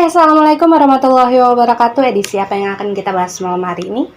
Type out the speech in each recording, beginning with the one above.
Assalamualaikum warahmatullahi wabarakatuh. Edisi apa yang akan kita bahas malam hari ini?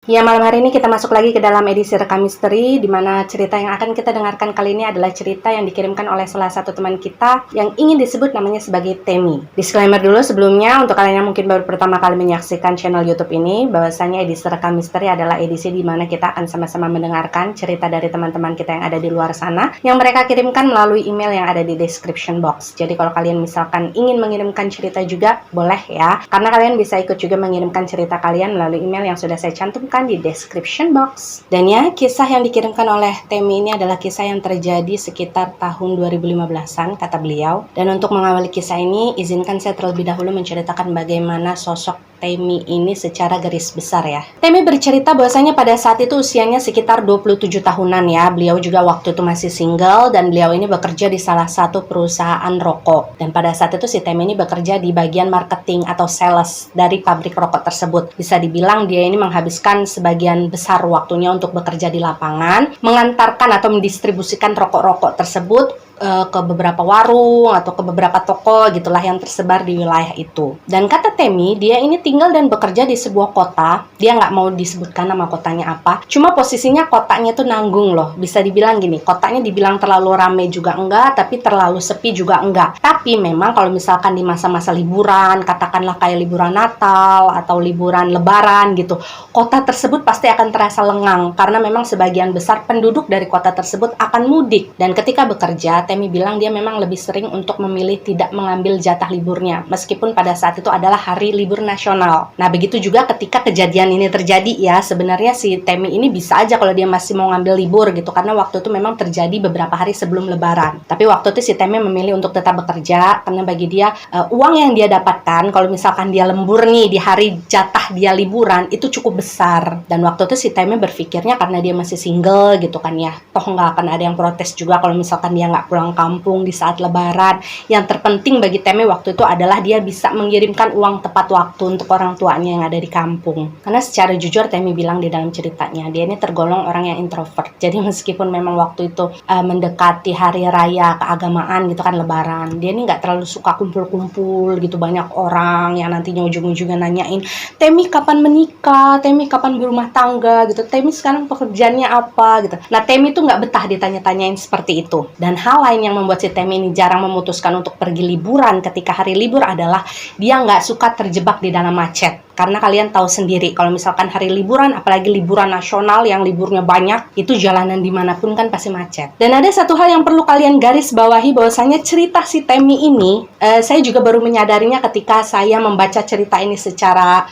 Ya, malam hari ini kita masuk lagi ke dalam edisi Rekam Misteri, di mana cerita yang akan kita dengarkan kali ini adalah cerita yang dikirimkan oleh salah satu teman kita yang ingin disebut namanya sebagai Temi. Disclaimer dulu sebelumnya, untuk kalian yang mungkin baru pertama kali menyaksikan channel YouTube ini, bahwasanya edisi Rekam Misteri adalah edisi di mana kita akan sama-sama mendengarkan cerita dari teman-teman kita yang ada di luar sana, yang mereka kirimkan melalui email yang ada di description box. Jadi kalau kalian misalkan ingin mengirimkan cerita juga, boleh ya, karena kalian bisa ikut juga mengirimkan cerita kalian melalui email yang sudah saya cantumkan di description box. Dan ya, kisah yang dikirimkan oleh Temi ini adalah kisah yang terjadi sekitar tahun 2015-an, kata beliau. Dan untuk mengawali kisah ini, izinkan saya terlebih dahulu menceritakan bagaimana sosok Temi ini secara garis besar ya. Temi bercerita bahwasanya pada saat itu usianya sekitar 27 tahunan ya. Beliau juga waktu itu masih single dan beliau ini bekerja di salah satu perusahaan rokok. Dan pada saat itu si Temi ini bekerja di bagian marketing atau sales dari pabrik rokok tersebut. Bisa dibilang dia ini menghabiskan sebagian besar waktunya untuk bekerja di lapangan, mengantarkan atau mendistribusikan rokok-rokok tersebut ke beberapa warung atau ke beberapa toko gitulah yang tersebar di wilayah itu. Dan kata Temi, dia ini tinggal dan bekerja di sebuah kota. Dia nggak mau disebutkan nama kotanya apa. Cuma posisinya kotanya tuh nanggung loh. Bisa dibilang gini, kotanya dibilang terlalu rame juga enggak, tapi terlalu sepi juga enggak. Tapi memang kalau misalkan di masa-masa liburan, katakanlah kayak liburan Natal atau liburan Lebaran gitu, kota tersebut pasti akan terasa lengang karena memang sebagian besar penduduk dari kota tersebut akan mudik. Dan ketika bekerja, Temi bilang dia memang lebih sering untuk memilih tidak mengambil jatah liburnya, meskipun pada saat itu adalah hari libur nasional. Nah, begitu juga ketika kejadian ini terjadi ya, sebenarnya si Temi ini bisa aja kalau dia masih mau ngambil libur gitu, karena waktu itu memang terjadi beberapa hari sebelum lebaran. Tapi waktu itu si Temi memilih untuk tetap bekerja, karena bagi dia uang yang dia dapatkan, kalau misalkan dia lembur nih di hari jatah dia liburan, itu cukup besar. Dan waktu itu si Temi berpikirnya karena dia masih single gitu kan ya, toh nggak akan ada yang protes juga kalau misalkan dia nggak pulang kampung di saat lebaran. Yang terpenting bagi Temi waktu itu adalah dia bisa mengirimkan uang tepat waktu untuk orang tuanya yang ada di kampung. Karena secara jujur Temi bilang di dalam ceritanya, dia ini tergolong orang yang introvert. Jadi meskipun memang waktu itu mendekati hari raya keagamaan gitu kan, lebaran, dia ini nggak terlalu suka kumpul-kumpul gitu, banyak orang yang nantinya ujung-ujungnya nanyain, Temi kapan menikah, Temi kapan berumah tangga gitu, Temi sekarang pekerjaannya apa gitu. Nah, Temi tuh nggak betah ditanya-tanyain seperti itu. Dan hal lain yang membuat si Temi ini jarang memutuskan untuk pergi liburan ketika hari libur adalah dia nggak suka terjebak di dalam macet. Karena kalian tahu sendiri, kalau misalkan hari liburan, apalagi liburan nasional yang liburnya banyak, itu jalanan dimanapun kan pasti macet. Dan ada satu hal yang perlu kalian garis bawahi, bahwasanya cerita si Temi ini, saya juga baru menyadarinya ketika saya membaca cerita ini secara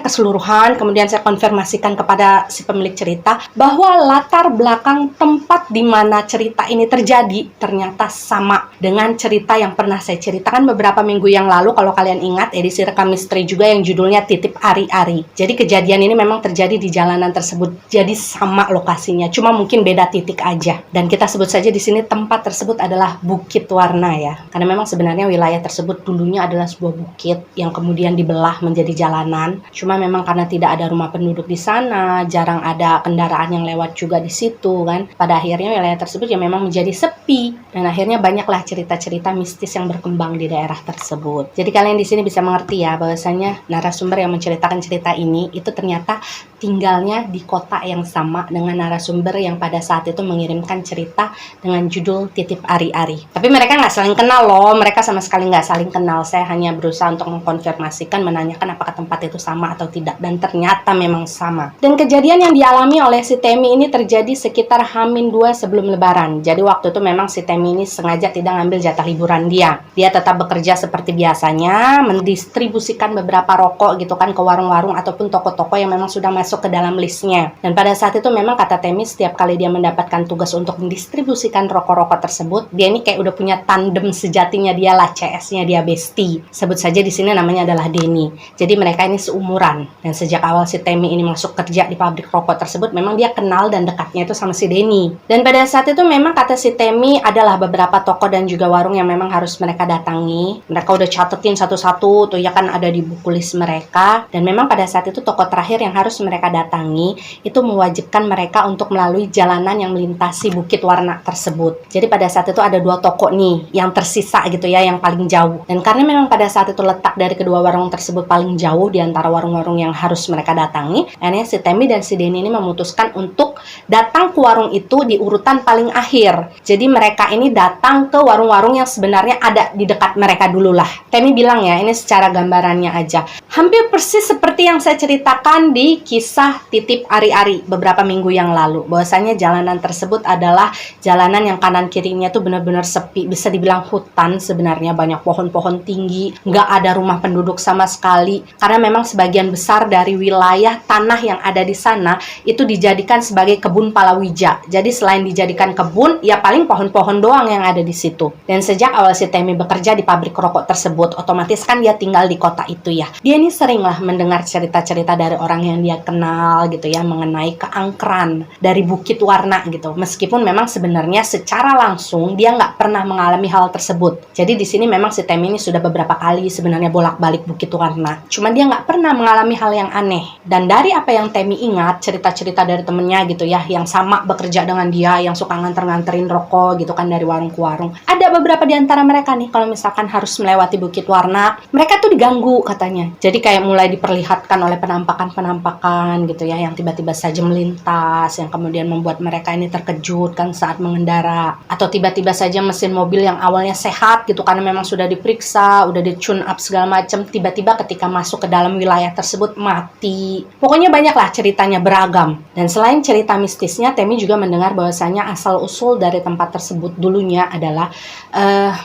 keseluruhan. Kemudian saya konfirmasikan kepada si pemilik cerita bahwa latar belakang tempat di mana cerita ini terjadi ternyata sama dengan cerita yang pernah saya ceritakan beberapa minggu yang lalu. Kalau kalian ingat, edisi Rekam Misteri juga yang judulnya Titip Ari-Ari. Jadi kejadian ini memang terjadi di jalanan tersebut. Jadi sama lokasinya, cuma mungkin beda titik aja. Dan kita sebut saja di sini tempat tersebut adalah Bukit Warna ya. Karena memang sebenarnya wilayah tersebut dulunya adalah sebuah bukit yang kemudian dibelah menjadi jalanan. Cuma memang karena tidak ada rumah penduduk di sana, jarang ada kendaraan yang lewat juga di situ kan. Pada akhirnya wilayah tersebut ya memang menjadi sepi. Dan akhirnya banyaklah cerita-cerita mistis yang berkembang di daerah tersebut. Jadi kalian di sini bisa mengerti ya bahwasanya narasumber yang menceritakan cerita ini itu ternyata tinggalnya di kota yang sama dengan narasumber yang pada saat itu mengirimkan cerita dengan judul Titip Ari-Ari. Tapi mereka nggak saling kenal loh, mereka sama sekali nggak saling kenal. Saya hanya berusaha untuk mengkonfirmasikan, menanyakan apakah tempat itu sama atau tidak, dan ternyata memang sama. Dan kejadian yang dialami oleh si Temi ini terjadi sekitar H-2 sebelum lebaran. Jadi waktu itu memang si Temi ini sengaja tidak ngambil jatah liburan dia. Dia tetap bekerja seperti biasanya, mendistribusikan beberapa rokok toko gitu kan, ke warung-warung ataupun toko-toko yang memang sudah masuk ke dalam listnya. Dan pada saat itu memang kata Temi, setiap kali dia mendapatkan tugas untuk mendistribusikan rokok-rokok tersebut, dia ini kayak udah punya tandem sejatinya dia lah, CS-nya dia bestie. Sebut saja di sini namanya adalah Denny. Jadi mereka ini seumuran. Dan sejak awal si Temi ini masuk kerja di pabrik rokok tersebut, memang dia kenal dan dekatnya itu sama si Denny. Dan pada saat itu memang kata si Temi adalah beberapa toko dan juga warung yang memang harus mereka datangi. Mereka udah catetin satu-satu tuh ya kan, ada di buku list mereka. Dan memang pada saat itu toko terakhir yang harus mereka datangi itu mewajibkan mereka untuk melalui jalanan yang melintasi Bukit Warna tersebut. Jadi pada saat itu ada 2 toko nih yang tersisa gitu ya, yang paling jauh. Dan karena memang pada saat itu letak dari kedua warung tersebut paling jauh di antara warung-warung yang harus mereka datangi, akhirnya si Temi dan si Denny ini memutuskan untuk datang ke warung itu di urutan paling akhir. Jadi mereka ini datang ke warung-warung yang sebenarnya ada di dekat mereka dulu lah. Temi bilang ya, ini secara gambarannya aja, hampir persis seperti yang saya ceritakan di kisah Titip Ari-Ari beberapa minggu yang lalu. Bahwasanya jalanan tersebut adalah jalanan yang kanan kirinya tuh benar-benar sepi, bisa dibilang hutan sebenarnya, banyak pohon-pohon tinggi, nggak ada rumah penduduk sama sekali. Karena memang sebagian besar dari wilayah tanah yang ada di sana itu dijadikan sebagai kebun palawija. Jadi selain dijadikan kebun, ya paling pohon-pohon doang yang ada di situ. Dan sejak awal si Temi bekerja di pabrik rokok tersebut, otomatis kan dia tinggal di kota itu ya. Dia ini seringlah mendengar cerita-cerita dari orang yang dia kenal gitu ya, mengenai keangkeran dari Bukit Warna gitu. Meskipun memang sebenarnya secara langsung dia nggak pernah mengalami hal tersebut. Jadi di sini memang si Temi ini sudah beberapa kali sebenarnya bolak-balik Bukit Warna. Cuma dia nggak pernah mengalami hal yang aneh. Dan dari apa yang Temi ingat, cerita-cerita dari temennya gitu ya, yang sama bekerja dengan dia, yang suka nganter-nganterin rokok gitu kan dari warung ke warung. Ada beberapa di antara mereka nih, kalau misalkan harus melewati Bukit Warna, mereka tuh diganggu katanya. Jadi kayak mulai diperlihatkan oleh penampakan-penampakan gitu ya, yang tiba-tiba saja melintas, yang kemudian membuat mereka ini terkejut kan saat mengendara. Atau tiba-tiba saja mesin mobil yang awalnya sehat gitu, karena memang sudah diperiksa, udah di-tune up segala macam, tiba-tiba ketika masuk ke dalam wilayah tersebut mati. Pokoknya banyaklah ceritanya, beragam. Dan selain cerita mistisnya, Temi juga mendengar bahwasanya asal-usul dari tempat tersebut dulunya adalah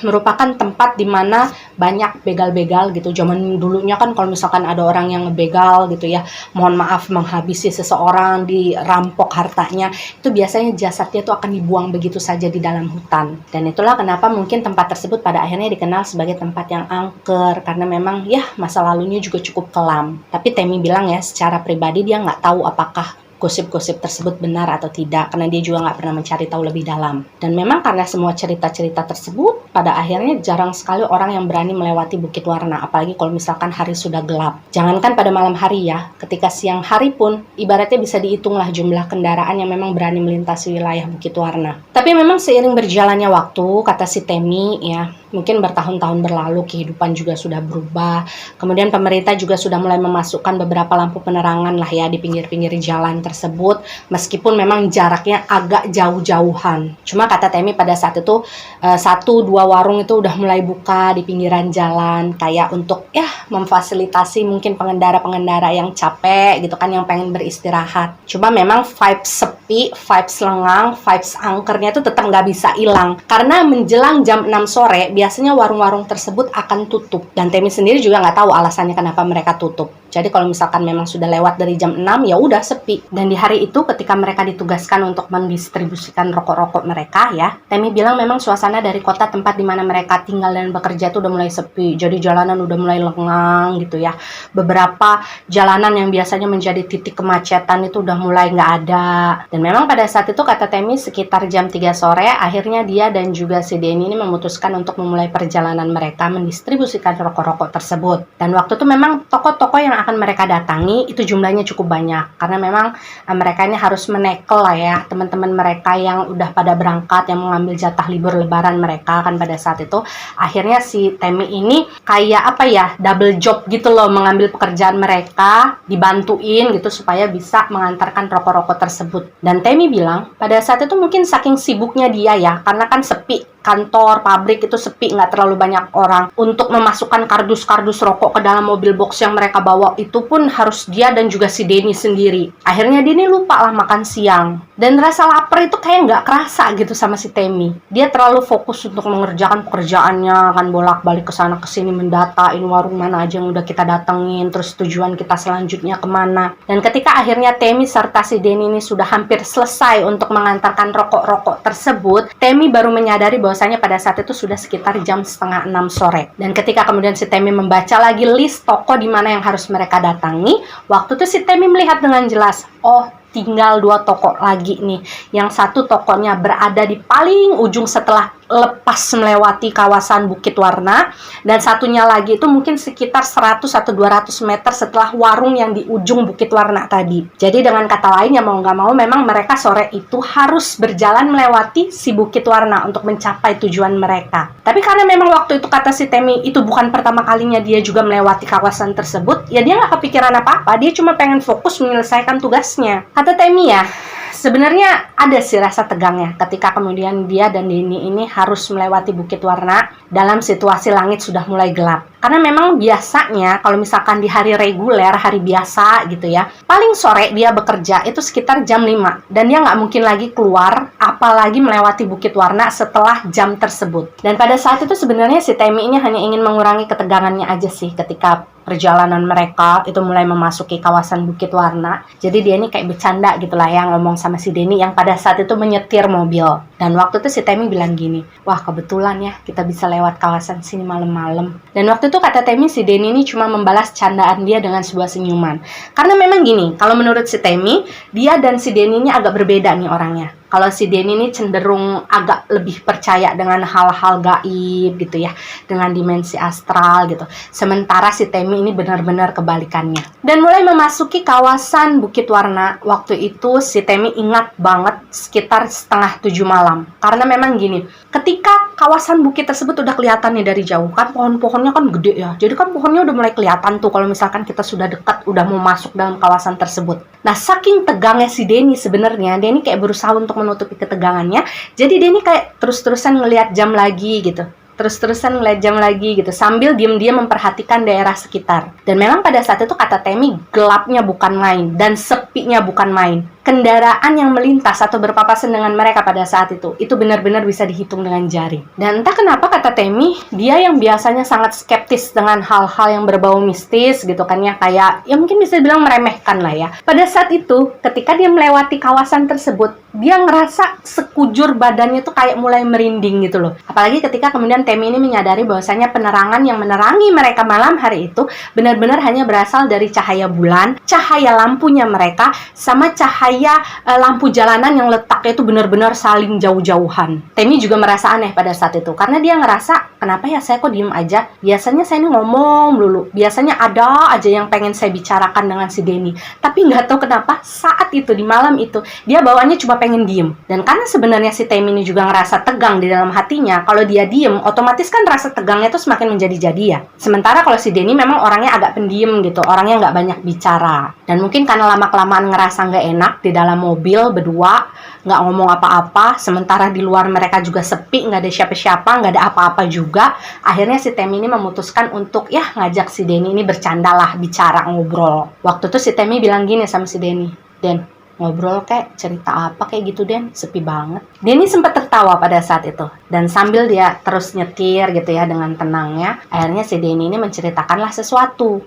merupakan tempat di mana banyak begal-begal gitu. Zaman dulunya kan kalau misalkan ada orang yang ngebegal gitu ya, mohon maaf, menghabisi seseorang, dirampok hartanya, itu biasanya jasadnya itu akan dibuang begitu saja di dalam hutan. Dan itulah kenapa mungkin tempat tersebut pada akhirnya dikenal sebagai tempat yang angker, karena memang ya masa lalunya juga cukup kelam. Tapi Temi bilang ya, secara pribadi dia nggak tahu apakah gosip-gosip tersebut benar atau tidak, karena dia juga nggak pernah mencari tahu lebih dalam. Dan memang karena semua cerita-cerita tersebut, pada akhirnya jarang sekali orang yang berani melewati Bukit Warna, apalagi kalau misalkan hari sudah gelap. Jangankan pada malam hari ya, ketika siang hari pun, ibaratnya bisa dihitunglah jumlah kendaraan yang memang berani melintasi wilayah Bukit Warna. Tapi memang seiring berjalannya waktu, kata si Temi ya, mungkin bertahun-tahun berlalu, kehidupan juga sudah berubah. Kemudian pemerintah juga sudah mulai memasukkan beberapa lampu penerangan lah ya di pinggir-pinggir jalan tersebut, meskipun memang jaraknya agak jauh-jauhan. Cuma kata Temi pada saat itu 1-2 warung itu udah mulai buka di pinggiran jalan, kayak untuk ya memfasilitasi mungkin pengendara-pengendara yang capek gitu kan, yang pengen beristirahat. Cuma memang vibes sepi, vibes lengang, vibes angkernya itu tetap nggak bisa hilang, karena menjelang jam 6 sore biasanya warung-warung tersebut akan tutup. Dan Temi sendiri juga nggak tahu alasannya kenapa mereka tutup. Jadi kalau misalkan memang sudah lewat dari jam 6, ya udah sepi. Dan di hari itu ketika mereka ditugaskan untuk mendistribusikan rokok-rokok mereka ya, Temi bilang memang suasana dari kota tempat di mana mereka tinggal dan bekerja itu udah mulai sepi. Jadi jalanan udah mulai lengang gitu ya. Beberapa jalanan yang biasanya menjadi titik kemacetan itu udah mulai nggak ada. Dan memang pada saat itu kata Temi sekitar jam 3 sore, akhirnya dia dan juga si Denny ini memutuskan untuk memulai perjalanan mereka mendistribusikan rokok-rokok tersebut. Dan waktu itu memang toko-toko yang akan mereka datangi itu jumlahnya cukup banyak, karena memang mereka ini harus menekel lah ya teman-teman mereka yang udah pada berangkat, yang mengambil jatah libur lebaran mereka kan pada saat itu. Akhirnya si Temi ini kayak apa ya, double job gitu loh, mengambil pekerjaan mereka, dibantuin gitu supaya bisa mengantarkan rokok-rokok tersebut. Dan Temi bilang pada saat itu mungkin saking sibuknya dia ya, karena kan sepi, kantor, pabrik itu sepi, nggak terlalu banyak orang. Untuk memasukkan kardus-kardus rokok ke dalam mobil box yang mereka bawa, itu pun harus dia dan juga si Denny sendiri. Akhirnya Denny lupa lah makan siang. Dan rasa lapar itu kayak nggak kerasa gitu sama si Temi. Dia terlalu fokus untuk mengerjakan pekerjaannya, kan bolak-balik ke sana ke sini mendatain warung mana aja yang udah kita datengin, terus tujuan kita selanjutnya kemana. Dan ketika akhirnya Temi serta si Denny ini sudah hampir selesai untuk mengantarkan rokok-rokok tersebut, Temi baru menyadari bahwasanya pada saat itu sudah sekitar jam 5:30 sore. Dan ketika kemudian si Temi membaca lagi list toko di mana yang harus mereka datangi, waktu itu si Temi melihat dengan jelas, oh, tinggal 2 toko lagi nih. Yang satu tokonya berada di paling ujung setelah lepas melewati kawasan Bukit Warna, dan satunya lagi itu mungkin sekitar 100 atau 200 meter setelah warung yang di ujung Bukit Warna tadi. Jadi dengan kata lain, ya mau nggak mau memang mereka sore itu harus berjalan melewati si Bukit Warna untuk mencapai tujuan mereka. Tapi karena memang waktu itu kata si Temi itu bukan pertama kalinya dia juga melewati kawasan tersebut, ya dia nggak kepikiran apa-apa, dia cuma pengen fokus menyelesaikan tugasnya. Kata Temi ya, sebenarnya ada sih rasa tegangnya ketika kemudian dia dan Denny ini harus melewati Bukit Warna dalam situasi langit sudah mulai gelap. Karena memang biasanya kalau misalkan di hari reguler, hari biasa gitu ya, paling sore dia bekerja itu sekitar jam 5. Dan dia nggak mungkin lagi keluar, apalagi melewati Bukit Warna setelah jam tersebut. Dan pada saat itu sebenarnya si Temi ini hanya ingin mengurangi ketegangannya aja sih ketika perjalanan mereka itu mulai memasuki kawasan Bukit Warna. Jadi dia ini kayak bercanda gitu lah ya, ngomong sama si Denny yang pada saat itu menyetir mobil. Dan waktu itu si Temi bilang gini, wah kebetulan ya kita bisa lewat kawasan sini malam-malam. Dan waktu itu kata Temi, si Denny ini cuma membalas candaan dia dengan sebuah senyuman. Karena memang gini, kalau menurut si Temi, dia dan si Denny ini agak berbeda nih orangnya. Kalau si Denny ini cenderung agak lebih percaya dengan hal-hal gaib gitu ya, dengan dimensi astral gitu. Sementara si Temi ini benar-benar kebalikannya. Dan mulai memasuki kawasan Bukit Warna, waktu itu si Temi ingat banget sekitar 6:30 malam. Karena memang gini, ketika kawasan bukit tersebut udah kelihatan nih dari jauh, kan pohon-pohonnya kan gede ya. Jadi kan pohonnya udah mulai kelihatan tuh kalau misalkan kita sudah dekat, udah mau masuk dalam kawasan tersebut. Nah, saking tegangnya si Denny sebenarnya, Denny kayak berusaha untuk menutupi ketegangannya. Jadi Denny kayak terus-terusan ngelihat jam lagi gitu. Terus-terusan ngeliat jam lagi gitu, sambil diam-diam memperhatikan daerah sekitar. Dan memang pada saat itu kata Temi, gelapnya bukan main dan sepinya bukan main. Kendaraan yang melintas atau berpapasan dengan mereka pada saat itu benar-benar bisa dihitung dengan jari. Dan entah kenapa kata Temi, dia yang biasanya sangat skeptis dengan hal-hal yang berbau mistis gitu kan ya, kayak ya mungkin bisa dibilang meremehkan lah ya. Pada saat itu, ketika dia melewati kawasan tersebut, dia ngerasa sekujur badannya tuh kayak mulai merinding gitu loh. Apalagi ketika kemudian Temi ini menyadari bahwasanya penerangan yang menerangi mereka malam hari itu benar-benar hanya berasal dari cahaya bulan, cahaya lampunya mereka, sama cahaya lampu jalanan yang letaknya itu benar-benar saling jauh-jauhan. Temi juga merasa aneh pada saat itu, karena dia ngerasa, kenapa ya saya kok diem aja? Biasanya saya ini ngomong dulu, biasanya ada aja yang pengen saya bicarakan dengan si Denny. Tapi nggak tahu kenapa saat itu, di malam itu, dia bawaannya cuma pengen diem. Dan karena sebenarnya si Temi ini juga ngerasa tegang di dalam hatinya, kalau dia diem, otomatis kan rasa tegangnya itu semakin menjadi-jadi ya. Sementara kalau si Denny memang orangnya agak pendiam gitu, orangnya nggak banyak bicara. Dan mungkin karena lama-kelamaan ngerasa nggak enak di dalam mobil berdua, nggak ngomong apa-apa, sementara di luar mereka juga sepi, nggak ada siapa-siapa, nggak ada apa-apa juga. Akhirnya si Temi ini memutuskan untuk ya ngajak si Denny ini bercanda lah, bicara, ngobrol. Waktu itu si Temi bilang gini sama si Denny, Den, ngobrol kayak cerita apa kayak gitu Den, sepi banget. Denny sempat tertawa pada saat itu, dan sambil dia terus nyetir gitu ya dengan tenangnya, akhirnya si Denny ini menceritakanlah sesuatu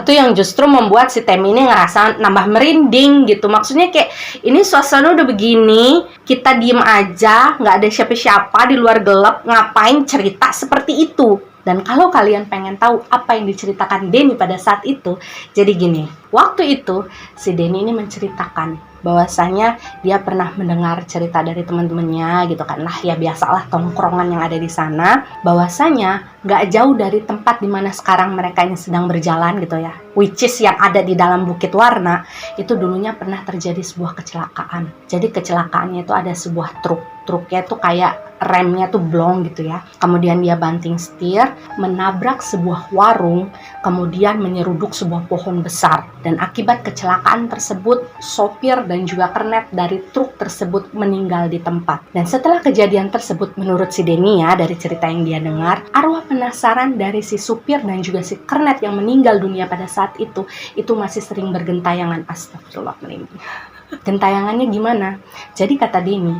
yang justru membuat si Temi ini ngerasa nambah merinding gitu. Maksudnya kayak ini suasana udah begini, kita diem aja, nggak ada siapa-siapa, di luar gelap, ngapain cerita seperti itu? Dan kalau kalian pengen tahu apa yang diceritakan Denny pada saat itu, jadi gini, waktu itu si Denny ini menceritakan bahwasanya dia pernah mendengar cerita dari teman-temannya gitu kan, lah ya biasalah tongkrongan yang ada di sana, bahwasanya nggak jauh dari tempat dimana sekarang mereka ini sedang berjalan gitu ya, which is yang ada di dalam Bukit Warna, itu dulunya pernah terjadi sebuah kecelakaan. Jadi kecelakaannya itu ada sebuah truk truknya tuh kayak remnya tuh blong gitu ya. Kemudian dia banting setir, menabrak sebuah warung, kemudian menyeruduk sebuah pohon besar. Dan akibat kecelakaan tersebut, sopir dan juga kernet dari truk tersebut meninggal di tempat. Dan setelah kejadian tersebut, menurut si Denny ya, dari cerita yang dia dengar, arwah penasaran dari si supir dan juga si kernet yang meninggal dunia pada saat itu masih sering bergentayangan. Astagfirullahaladzim. Gentayangannya gimana? Jadi kata Denny,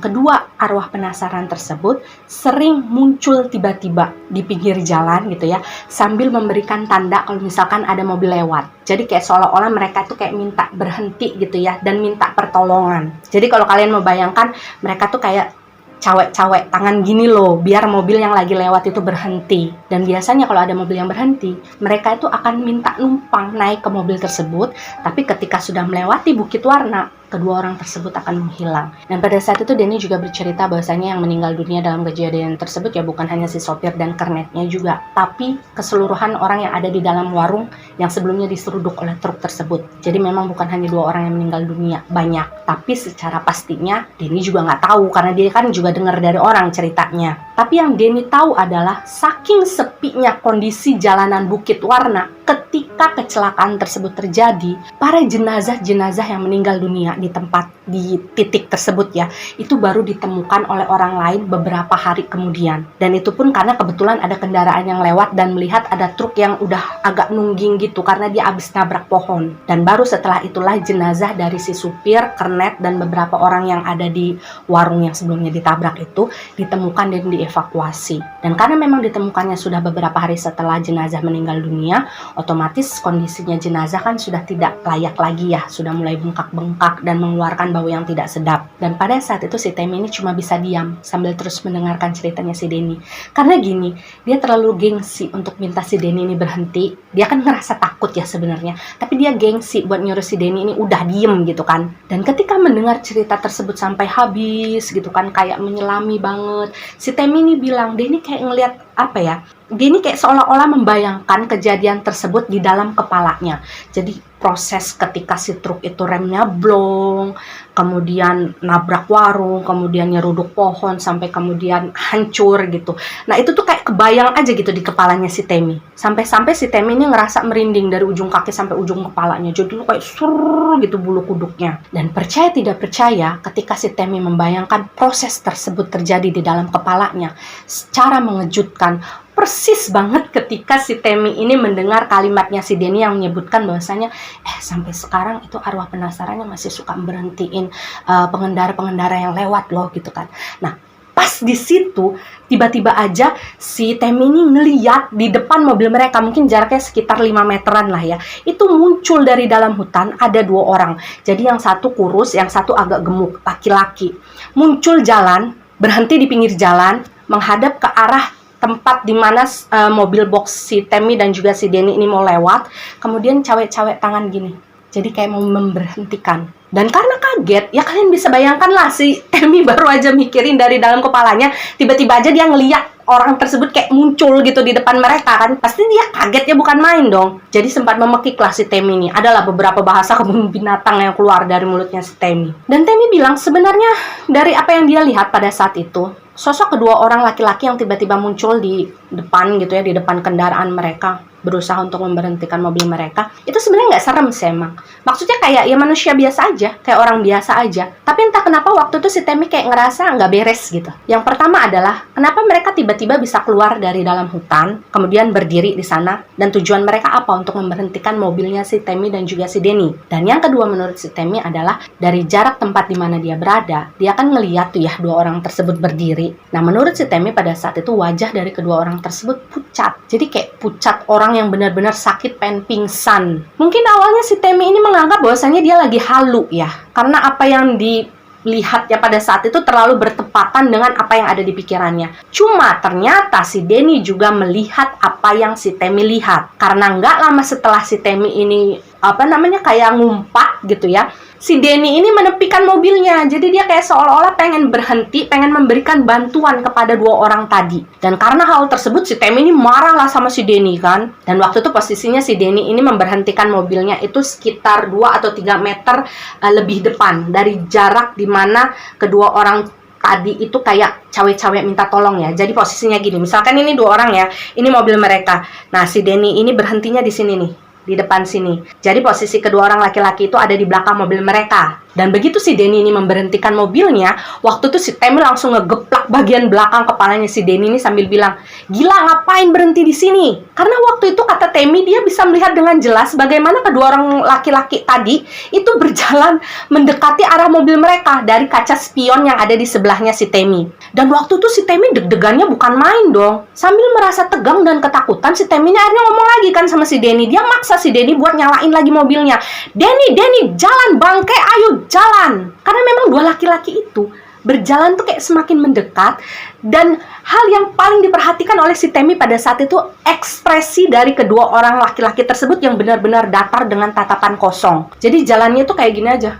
kedua arwah penasaran tersebut sering muncul tiba-tiba di pinggir jalan gitu ya, sambil memberikan tanda kalau misalkan ada mobil lewat. Jadi kayak seolah-olah mereka tuh kayak minta berhenti gitu ya, dan minta pertolongan. Jadi kalau kalian mau bayangkan, mereka tuh kayak cawek-cawek tangan gini loh, biar mobil yang lagi lewat itu berhenti. Dan biasanya kalau ada mobil yang berhenti, mereka itu akan minta numpang naik ke mobil tersebut, tapi ketika sudah melewati Bukit Warna, kedua orang tersebut akan menghilang. Dan pada saat itu Denny juga bercerita bahwasanya yang meninggal dunia dalam kejadian tersebut ya bukan hanya si sopir dan kernetnya juga, tapi keseluruhan orang yang ada di dalam warung yang sebelumnya diseruduk oleh truk tersebut. Jadi memang bukan hanya 2 orang yang meninggal dunia, banyak. Tapi secara pastinya Denny juga nggak tahu, karena dia kan juga dengar dari orang ceritanya. Tapi yang Denny tahu adalah saking sepinya kondisi jalanan Bukit Warna ketika kecelakaan tersebut terjadi, para jenazah-jenazah yang meninggal dunia di titik tersebut ya, itu baru ditemukan oleh orang lain beberapa hari kemudian. Dan itu pun karena kebetulan ada kendaraan yang lewat dan melihat ada truk yang udah agak nungging gitu karena dia habis nabrak pohon. Dan baru setelah itulah jenazah dari si supir, kernet, dan beberapa orang yang ada di warung yang sebelumnya ditabrak itu ditemukan dan dievakuasi. Dan karena memang ditemukannya sudah beberapa hari setelah jenazah meninggal dunia, otomatis kondisinya jenazah kan sudah tidak layak lagi ya, sudah mulai bengkak-bengkak dan mengeluarkan bau yang tidak sedap. Dan pada saat itu si Temi ini cuma bisa diam sambil terus mendengarkan ceritanya si Denny. Karena gini, dia terlalu gengsi untuk minta si Denny ini berhenti. Dia kan ngerasa takut ya sebenarnya, tapi dia gengsi buat nyuruh si Denny ini udah diem gitu kan. Dan ketika mendengar cerita tersebut sampai habis gitu kan, kayak menyelami banget, si Temi ini bilang, Denny kayak ngelihat apa ya, Denny kayak seolah-olah membayangkan kejadian tersebut di dalam kepalanya. Jadi proses ketika si truk itu remnya blong, kemudian nabrak warung, kemudian nyeruduk pohon, sampai kemudian hancur gitu. Nah itu tuh kayak kebayang aja gitu di kepalanya si Temi. Sampai-sampai si Temi ini ngerasa merinding dari ujung kaki sampai ujung kepalanya. Jadi tuh kayak sur gitu bulu kuduknya. Dan percaya tidak percaya, ketika si Temi membayangkan proses tersebut terjadi di dalam kepalanya, secara mengejutkan, persis banget ketika si Temi ini mendengar kalimatnya si Denny yang menyebutkan bahwasanya sampai sekarang itu arwah penasarannya masih suka berhentiin pengendara-pengendara yang lewat loh gitu kan. Nah pas di situ tiba-tiba aja si Temi ini ngeliat di depan mobil mereka, mungkin jaraknya sekitar 5 meteran lah ya, itu muncul dari dalam hutan ada 2 orang. Jadi yang satu kurus, yang satu agak gemuk, laki-laki. Muncul jalan, berhenti di pinggir jalan, menghadap ke arah tempat di mana mobil box si Temi dan juga si Denny ini mau lewat, kemudian cawek-cawek tangan gini. Jadi kayak mau memberhentikan. Dan karena kaget, ya kalian bisa bayangkan lah si Temi baru aja mikirin dari dalam kepalanya, tiba-tiba aja dia ngeliat orang tersebut kayak muncul gitu di depan mereka kan. Pasti dia kaget ya, bukan main dong. Jadi sempat memekik lah si Temi ini. Adalah beberapa bahasa kebun binatang yang keluar dari mulutnya si Temi. Dan Temi bilang sebenarnya dari apa yang dia lihat pada saat itu, sosok kedua orang laki-laki yang tiba-tiba muncul di depan gitu ya, di depan kendaraan mereka, berusaha untuk memberhentikan mobil mereka, itu sebenarnya nggak serem sih emang. Maksudnya kayak ya manusia biasa aja, kayak orang biasa aja. Tapi entah kenapa waktu itu si Temi kayak ngerasa nggak beres gitu. Yang pertama adalah, kenapa mereka tiba-tiba bisa keluar dari dalam hutan, kemudian berdiri di sana, dan tujuan mereka apa untuk memberhentikan mobilnya si Temi dan juga si Denny. Dan yang kedua menurut si Temi adalah, dari jarak tempat di mana dia berada, dia kan ngeliat tuh ya 2 orang tersebut berdiri. Nah menurut si Temi pada saat itu wajah dari kedua orang tersebut pucat. Jadi kayak pucat orang yang benar-benar sakit, pengen pingsan. Mungkin awalnya si Temi ini menganggap bahwasanya dia lagi halu ya, karena apa yang dilihatnya pada saat itu terlalu bertepatan dengan apa yang ada di pikirannya. Cuma ternyata si Denny juga melihat apa yang si Temi lihat. Karena nggak lama setelah si Temi ini kayak ngumpat gitu ya, si Denny ini menepikan mobilnya. Jadi dia kayak seolah-olah pengen berhenti, pengen memberikan bantuan kepada 2 orang tadi. Dan karena hal tersebut si Temi ini marah lah sama si Denny kan. Dan waktu itu posisinya si Denny ini memberhentikan mobilnya itu sekitar 2 atau 3 meter lebih depan dari jarak dimana kedua orang tadi itu kayak cawe-cawe minta tolong ya. Jadi posisinya gini, misalkan ini 2 orang ya, ini mobil mereka. Nah, si Denny ini berhentinya di sini nih, di depan sini. Jadi posisi kedua orang laki-laki itu ada di belakang mobil mereka. Dan begitu si Denny ini memberhentikan mobilnya, waktu itu si Temi langsung ngegeplak bagian belakang kepalanya si Denny ini sambil bilang, "Gila, ngapain berhenti di sini?" Karena waktu itu kata Temi, dia bisa melihat dengan jelas bagaimana kedua orang laki-laki tadi itu berjalan mendekati arah mobil mereka dari kaca spion yang ada di sebelahnya si Temi. Dan waktu itu si Temi deg-degannya bukan main dong. Sambil merasa tegang dan ketakutan, si Temi ini akhirnya ngomong lagi kan sama si Denny. Dia maksa si Denny buat nyalain lagi mobilnya. Denny, jalan bangke, ayo jalan." Karena memang 2 laki-laki itu berjalan tuh kayak semakin mendekat. Dan hal yang paling diperhatikan oleh si Temi pada saat itu ekspresi dari kedua orang laki-laki tersebut yang benar-benar datar dengan tatapan kosong. Jadi jalannya tuh kayak gini aja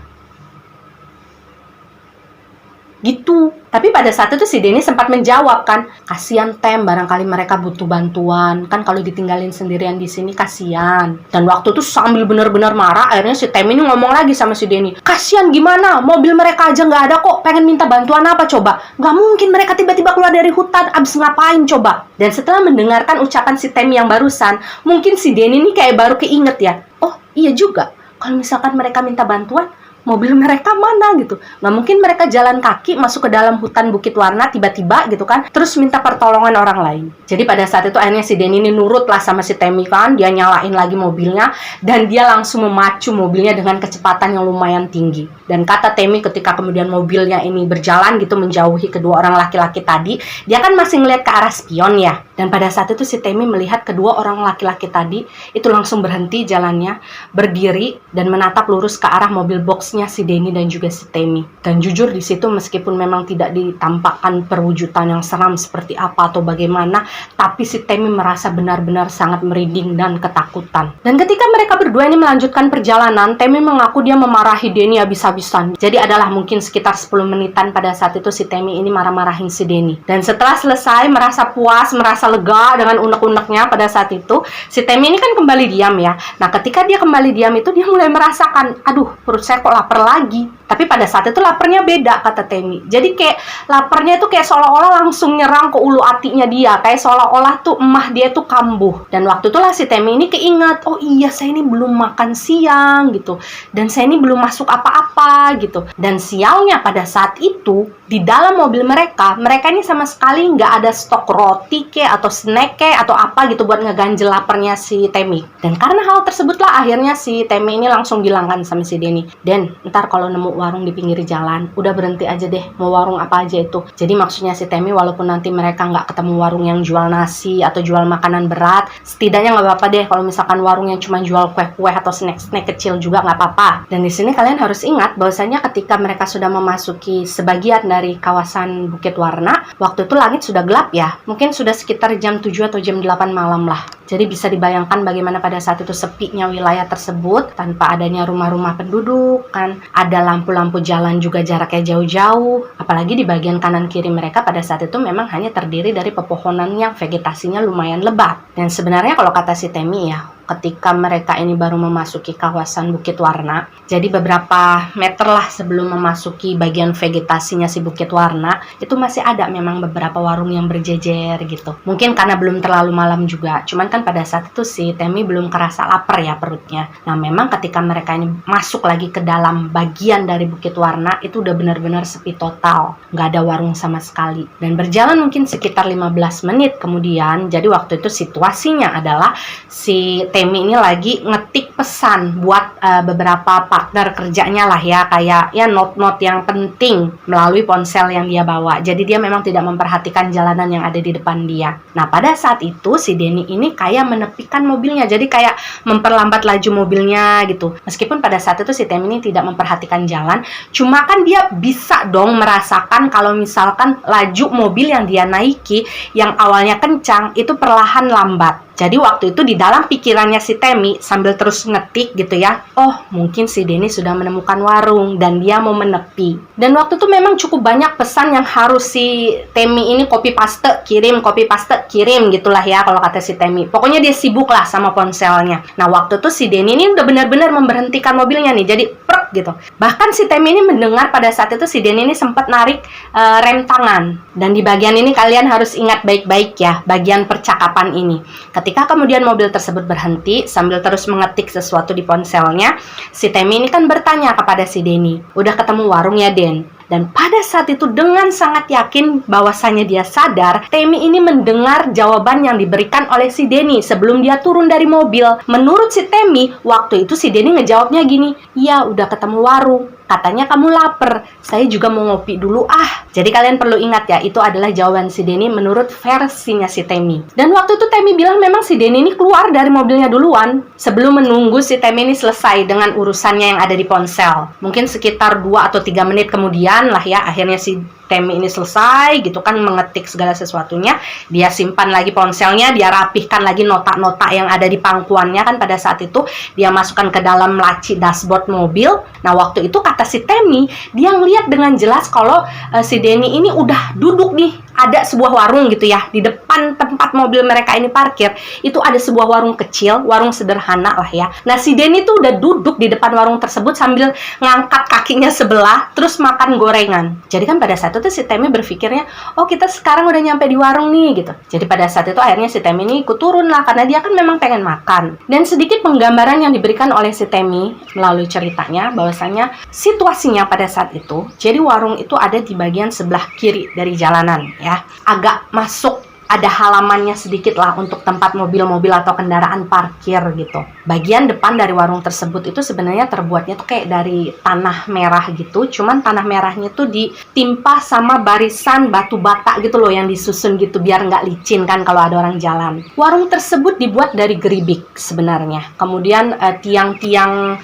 gitu. Tapi pada saat itu si Denny sempat menjawab kan, "Kasihan Tem, barangkali mereka butuh bantuan. Kan kalau ditinggalin sendirian di sini kasihan." Dan waktu itu sambil benar-benar marah, akhirnya si Tem ini ngomong lagi sama si Denny, "Kasihan gimana? Mobil mereka aja nggak ada kok. Pengen minta bantuan apa coba? Nggak mungkin mereka tiba-tiba keluar dari hutan. Abis ngapain coba?" Dan setelah mendengarkan ucapan si Tem yang barusan, mungkin si Denny ini kayak baru keinget ya. Oh iya juga, kalau misalkan mereka minta bantuan, mobil mereka mana gitu. Nggak mungkin mereka jalan kaki masuk ke dalam hutan Bukit Warna tiba-tiba gitu kan, terus minta pertolongan orang lain. Jadi pada saat itu akhirnya si Denny ini nurut lah sama si Temi kan. Dia nyalain lagi mobilnya dan dia langsung memacu mobilnya dengan kecepatan yang lumayan tinggi. Dan kata Temi ketika kemudian mobilnya ini berjalan gitu menjauhi kedua orang laki-laki tadi, dia kan masih ngeliat ke arah spion ya. Dan pada saat itu si Temi melihat kedua orang laki-laki tadi itu langsung berhenti jalannya, berdiri dan menatap lurus ke arah mobil boxnya si Denny dan juga si Temi. Dan jujur di situ meskipun memang tidak ditampakkan perwujudan yang seram seperti apa atau bagaimana, tapi si Temi merasa benar-benar sangat merinding dan ketakutan. Dan ketika mereka berdua ini melanjutkan perjalanan, Temi mengaku dia memarahi Denny habis-habisan. Jadi adalah mungkin sekitar 10 menitan pada saat itu si Temi ini marah-marahin si Denny. Dan setelah selesai merasa puas, merasa lega dengan unek-uneknya pada saat itu, si Temi ini kan kembali diam ya. Nah ketika dia kembali diam itu dia mulai merasakan, aduh perut saya kok lapar lagi. Tapi pada saat itu laparnya beda kata Temi. Jadi kayak laparnya itu kayak seolah-olah langsung nyerang ke ulu hatinya dia. Kayak seolah-olah tuh emah dia tuh kambuh. Dan waktu itulah si Temi ini keinget, oh iya saya ini belum makan siang gitu. Dan saya ini belum masuk apa-apa gitu. Dan sialnya pada saat itu di dalam mobil mereka ini sama sekali nggak ada stok roti atau snack atau apa gitu buat ngeganjel laparnya si Temi. Dan karena hal tersebutlah akhirnya si Temi ini langsung bilang kan sama si Denny, "Den, ntar kalau nemu warung di pinggir jalan, udah berhenti aja deh, mau warung apa aja itu." Jadi maksudnya si Temi walaupun nanti mereka nggak ketemu warung yang jual nasi atau jual makanan berat, setidaknya nggak apa-apa deh kalau misalkan warung yang cuma jual kue-kue atau snack-snack kecil juga nggak apa-apa. Dan di sini kalian harus ingat bahwasanya ketika mereka sudah memasuki sebagian dari kawasan Bukit Warna, waktu itu langit sudah gelap ya, mungkin sudah sekitar jam 7 atau jam 8 malam lah. Jadi bisa dibayangkan bagaimana pada saat itu sepinya wilayah tersebut tanpa adanya rumah-rumah penduduk kan, ada lampu-lampu jalan juga jaraknya jauh-jauh, apalagi di bagian kanan kiri mereka pada saat itu memang hanya terdiri dari pepohonan yang vegetasinya lumayan lebat. Dan sebenarnya kalau kata si Temi ya, ketika mereka ini baru memasuki kawasan Bukit Warna, jadi beberapa meter lah sebelum memasuki bagian vegetasinya si Bukit Warna, itu masih ada memang beberapa warung yang berjejer gitu. Mungkin karena belum terlalu malam juga, cuman kan pada saat itu si Temi belum kerasa lapar ya perutnya. Nah memang ketika mereka ini masuk lagi ke dalam bagian dari Bukit Warna, itu udah benar-benar sepi total, nggak ada warung sama sekali. Dan berjalan mungkin sekitar 15 menit kemudian, jadi waktu itu situasinya adalah si Temi ini lagi ngetik pesan buat beberapa partner kerjanya lah ya, kayak ya note-note yang penting melalui ponsel yang dia bawa. Jadi dia memang tidak memperhatikan jalanan yang ada di depan dia. Nah pada saat itu si Denny ini kayak menepikan mobilnya, jadi kayak memperlambat laju mobilnya gitu. Meskipun pada saat itu si Temi ini tidak memperhatikan jalan, cuma kan dia bisa dong merasakan kalau misalkan laju mobil yang dia naiki yang awalnya kencang itu perlahan lambat. Jadi waktu itu di dalam pikirannya si Temi sambil terus ngetik gitu ya, oh mungkin si Denny sudah menemukan warung dan dia mau menepi. Dan waktu itu memang cukup banyak pesan yang harus si Temi ini copy paste kirim gitulah ya kalau kata si Temi. Pokoknya dia sibuk lah sama ponselnya. Nah waktu itu si Denny ini udah benar-benar memberhentikan mobilnya nih, jadi gitu. Bahkan si Temi ini mendengar pada saat itu si Denny ini sempat narik rem tangan. Dan di bagian ini kalian harus ingat baik-baik ya, bagian percakapan ini. Ketika kemudian mobil tersebut berhenti sambil terus mengetik sesuatu di ponselnya, si Temi ini kan bertanya kepada si Denny, "Udah ketemu warung ya, Den?" Dan pada saat itu dengan sangat yakin bahwasannya dia sadar, Temi ini mendengar jawaban yang diberikan oleh si Denny sebelum dia turun dari mobil. Menurut si Temi, waktu itu si Denny ngejawabnya gini, "Ya, udah ketemu warung. Katanya kamu lapar. Saya juga mau ngopi dulu ah." Jadi kalian perlu ingat ya, itu adalah jawaban si Denny menurut versinya si Temi. Dan waktu itu Temi bilang memang si Denny ini keluar dari mobilnya duluan sebelum menunggu si Temi ini selesai dengan urusannya yang ada di ponsel. Mungkin sekitar 2 atau 3 menit kemudian lah ya, akhirnya si Temi ini selesai gitu kan mengetik segala sesuatunya. Dia simpan lagi ponselnya, dia rapihkan lagi nota-nota yang ada di pangkuannya kan pada saat itu. Dia masukkan ke dalam laci dashboard mobil. Nah waktu itu kata si Temi, dia ngeliat dengan jelas kalau si Denny ini udah duduk nih. Ada sebuah warung gitu ya, di depan tempat mobil mereka ini parkir, itu ada sebuah warung kecil, warung sederhana lah ya. Nah si Denny tuh udah duduk di depan warung tersebut sambil ngangkat kakinya sebelah, terus makan gorengan. Jadi kan pada saat itu si Temi berpikirnya, oh kita sekarang udah nyampe di warung nih gitu. Jadi pada saat itu akhirnya si Temi ini ikut turun lah, karena dia kan memang pengen makan. Dan sedikit penggambaran yang diberikan oleh si Temi melalui ceritanya, bahwasanya situasinya pada saat itu, jadi warung itu ada di bagian sebelah kiri dari jalanan ya, agak masuk, ada halamannya sedikit lah untuk tempat mobil-mobil atau kendaraan parkir gitu. Bagian depan dari warung tersebut itu sebenarnya terbuatnya tuh kayak dari tanah merah gitu, cuman tanah merahnya tuh ditimpa sama barisan batu bata gitu loh yang disusun gitu biar nggak licin kan kalau ada orang jalan. Warung tersebut dibuat dari geribik sebenarnya. Kemudian tiang-tiang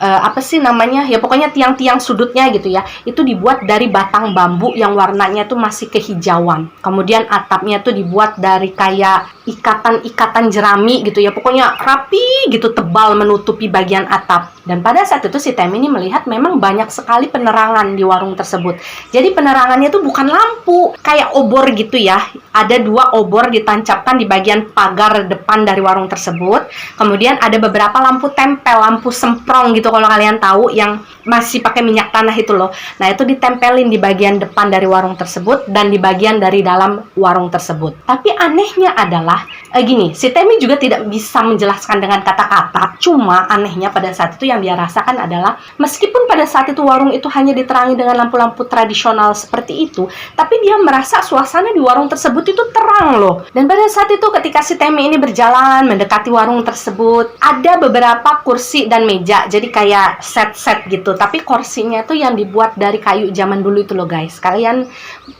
apa sih namanya ya, pokoknya tiang-tiang sudutnya gitu ya, itu dibuat dari batang bambu yang warnanya tuh masih kehijauan. Kemudian atapnya tuh dibuat dari kayak ikatan-ikatan jerami gitu ya, pokoknya rapi gitu, tebal menutupi bagian atap. Dan pada saat itu si Temi ini melihat memang banyak sekali penerangan di warung tersebut. Jadi penerangannya tuh bukan lampu kayak obor gitu ya, ada 2 obor ditancapkan di bagian pagar depan dari warung tersebut. Kemudian ada beberapa lampu tempel, lampu semprong gitu kalau kalian tahu, yang masih pakai minyak tanah itu loh. Nah itu ditempelin di bagian depan dari warung tersebut dan di bagian dari dalam warung tersebut. Tapi anehnya adalah gini, si Temi juga tidak bisa menjelaskan dengan kata-kata. Cuma anehnya pada saat itu yang dia rasakan adalah meskipun pada saat itu warung itu hanya diterangi dengan lampu-lampu tradisional seperti itu, tapi dia merasa suasana di warung tersebut itu terang loh. Dan pada saat itu ketika si Temi ini berjalan mendekati warung tersebut, ada beberapa kursi dan meja, jadi kayak set-set gitu, tapi kursinya tuh yang dibuat dari kayu zaman dulu itu loh guys. Kalian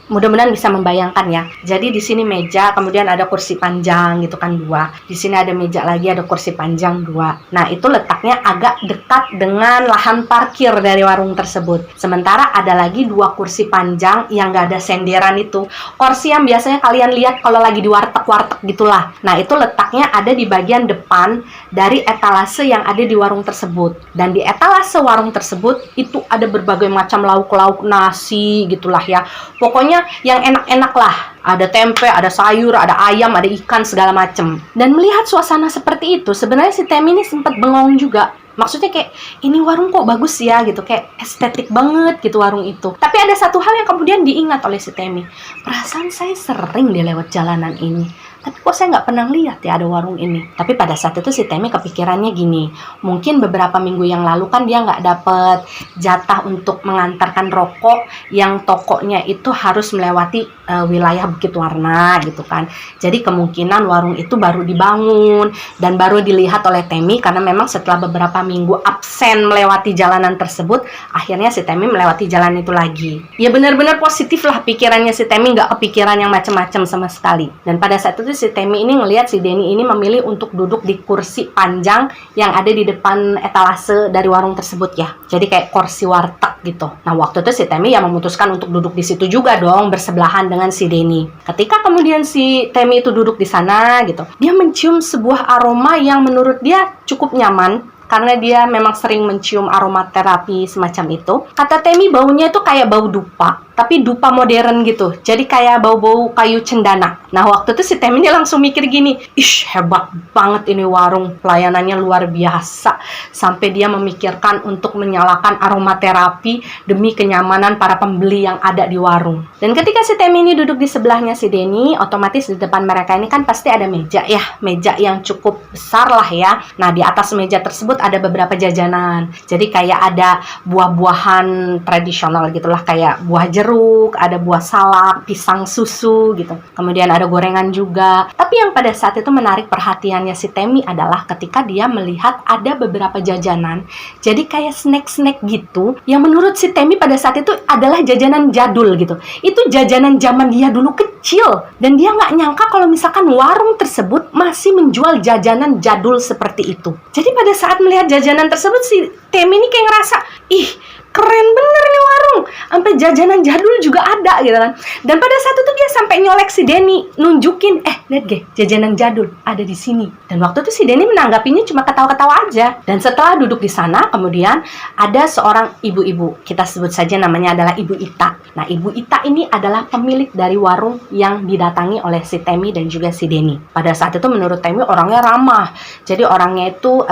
mudah-mudahan bisa membayangkan ya. Jadi di sini meja, kemudian ada kursi panjang gitu kan 2. Di sini ada meja lagi, ada kursi panjang 2. Nah, itu letaknya agak dekat dengan lahan parkir dari warung tersebut. Sementara ada lagi 2 kursi panjang yang gak ada senderan itu. Kursi yang biasanya kalian lihat kalau lagi di warteg-warteg gitulah. Nah, itu letaknya ada di bagian depan dari etalase yang ada di warung tersebut. Dan di etalase warung tersebut itu ada berbagai macam lauk-lauk, nasi gitulah ya. Pokoknya yang enak-enak lah. Ada tempe, ada sayur, ada ayam, ada ikan, segala macem. Dan melihat suasana seperti itu, sebenarnya si Temi ini sempat bengong juga. Maksudnya kayak, ini warung kok bagus ya gitu, kayak estetik banget gitu warung itu. Tapi ada satu hal yang kemudian diingat oleh si Temi. Perasaan saya sering dia lewat jalanan ini, tapi kok saya nggak pernah lihat ya ada warung ini. Tapi pada saat itu si Temi kepikirannya gini, mungkin beberapa minggu yang lalu kan dia nggak dapet jatah untuk mengantarkan rokok yang tokonya itu harus melewati wilayah Bukit Warna gitu kan. Jadi kemungkinan warung itu baru dibangun dan baru dilihat oleh Temi, karena memang setelah beberapa minggu absen melewati jalanan tersebut, akhirnya si Temi melewati jalan itu lagi. Ya benar-benar positif lah pikirannya si Temi, nggak kepikiran yang macam-macam sama sekali. Dan pada saat itu si Temi ini ngelihat si Denny ini memilih untuk duduk di kursi panjang yang ada di depan etalase dari warung tersebut ya. Jadi kayak kursi warteg gitu. Nah waktu itu si Temi ya memutuskan untuk duduk di situ juga dong, bersebelahan dengan si Denny. Ketika kemudian si Temi itu duduk di sana gitu, dia mencium sebuah aroma yang menurut dia cukup nyaman, karena dia memang sering mencium aromaterapi semacam itu. Kata Temi, baunya itu kayak bau dupa. tapi dupa modern gitu. Jadi kayak bau-bau kayu cendana. Nah, waktu itu si Temi ini langsung mikir gini, "Ish, hebat banget ini warung, pelayanannya luar biasa." Sampai dia memikirkan untuk menyalakan aromaterapi demi kenyamanan para pembeli yang ada di warung. Dan ketika si Temi ini duduk di sebelahnya si Denny, otomatis di depan mereka ini kan pasti ada meja ya, meja yang cukup besar lah ya. Nah, di atas meja tersebut ada beberapa jajanan. Jadi kayak ada buah-buahan tradisional gitulah, kayak buah jeruk, ada buah salak, pisang susu gitu. Kemudian ada gorengan juga. Tapi yang pada saat itu menarik perhatiannya si Temi adalah ketika dia melihat ada beberapa jajanan. Jadi kayak snack-snack gitu yang menurut si Temi pada saat itu adalah jajanan jadul gitu. Itu jajanan zaman dia dulu kecil. Dan dia nggak nyangka kalau misalkan warung tersebut masih menjual jajanan jadul seperti itu. Jadi pada saat melihat jajanan tersebut si Temi ini kayak ngerasa, ih, keren bener nih warung, sampai jajanan jadul juga ada gitu kan. Dan pada saat itu dia sampai nyolek si Denny, nunjukin, lihat deh, jajanan jadul ada di sini. Dan waktu itu si Denny menanggapinya cuma ketawa-ketawa aja. Dan setelah duduk di sana, kemudian ada seorang ibu-ibu, kita sebut saja namanya adalah Ibu Ita. Nah, Ibu Ita ini adalah pemilik dari warung yang didatangi oleh si Temi dan juga si Denny. Pada saat itu menurut Temi orangnya ramah, jadi orangnya itu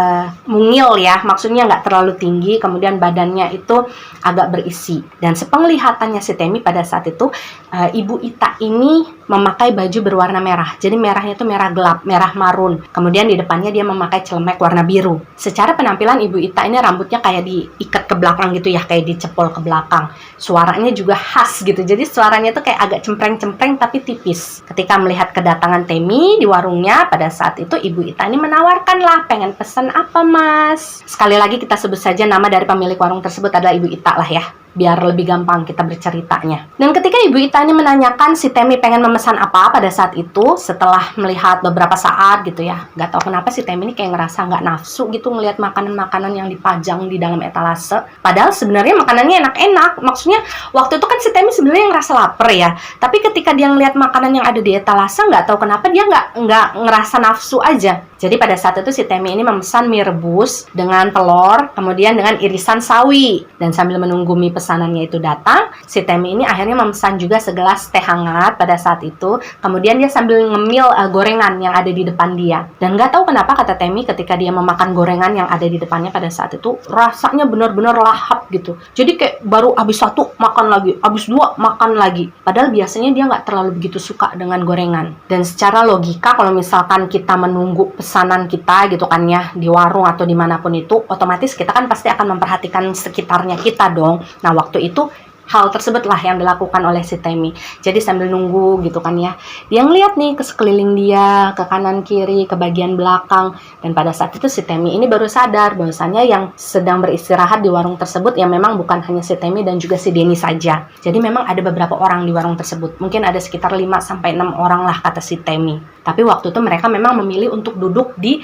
mungil ya, maksudnya nggak terlalu tinggi, kemudian badannya itu agak berisi. Dan sepenglihatannya si Temi pada saat itu, Ibu Ita ini memakai baju berwarna merah. Jadi merahnya itu merah gelap, merah marun. Kemudian di depannya dia memakai celemek warna biru. Secara penampilan Ibu Ita ini rambutnya kayak diikat ke belakang gitu ya, kayak dicepol ke belakang. Suaranya juga khas gitu. Jadi suaranya tuh kayak agak cempreng-cempreng tapi tipis. Ketika melihat kedatangan Temi di warungnya, pada saat itu Ibu Ita ini menawarkan lah, pengen pesan apa mas? Sekali lagi kita sebut saja nama dari pemilik warung tersebut adalah Ibu Ita lah ya, biar lebih gampang kita berceritanya. Dan ketika Ibu Ita ini menanyakan si Temi pengen memesan apa pada saat itu, setelah melihat beberapa saat gitu ya, nggak tahu kenapa si Temi ini kayak ngerasa nggak nafsu gitu ngelihat makanan-makanan yang dipajang di dalam etalase. Padahal sebenarnya makanannya enak-enak. Maksudnya waktu itu kan si Temi sebenarnya ngerasa lapar ya, tapi ketika dia ngelihat makanan yang ada di etalase, nggak tahu kenapa dia nggak ngerasa nafsu aja. Jadi pada saat itu si Temi ini memesan mie rebus dengan telur, kemudian dengan irisan sawi. Dan sambil menunggu mie pesanannya itu datang, si Temi ini akhirnya memesan juga segelas teh hangat pada saat itu. Kemudian dia sambil ngemil gorengan yang ada di depan dia. Dan nggak tahu kenapa kata Temi ketika dia memakan gorengan yang ada di depannya pada saat itu, rasanya benar-benar lahap gitu. Jadi kayak baru habis satu makan lagi, habis dua makan lagi. Padahal biasanya dia nggak terlalu begitu suka dengan gorengan. Dan secara logika kalau misalkan kita menunggu pesanan kita gitu kan ya, di warung atau dimanapun itu, otomatis kita kan pasti akan memperhatikan sekitarnya kita dong. Nah, waktu itu hal tersebutlah yang dilakukan oleh si Temi. Jadi sambil nunggu gitu kan ya, dia ngeliat nih ke sekeliling dia, ke kanan kiri, ke bagian belakang. Dan pada saat itu si Temi ini baru sadar bahwasanya yang sedang beristirahat di warung tersebut ya memang bukan hanya si Temi dan juga si Denny saja. Jadi memang ada beberapa orang di warung tersebut. Mungkin ada sekitar 5-6 orang lah kata si Temi. Tapi waktu itu mereka memang memilih untuk duduk di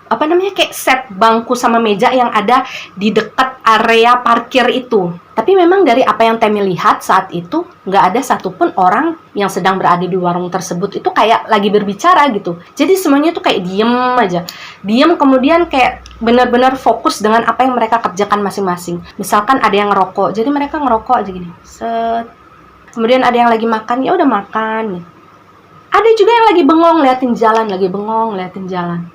kayak set bangku sama meja yang ada di dekat area parkir itu. Tapi memang dari apa yang Temi lihat saat itu, nggak ada satupun orang yang sedang berada di warung tersebut itu kayak lagi berbicara gitu. Jadi semuanya tuh kayak diem aja. Diem kemudian kayak benar-benar fokus dengan apa yang mereka kerjakan masing-masing. Misalkan ada yang ngerokok, jadi mereka ngerokok aja gini. Set. Kemudian ada yang lagi makan, ya udah makan. Ada juga yang lagi bengong liatin jalan.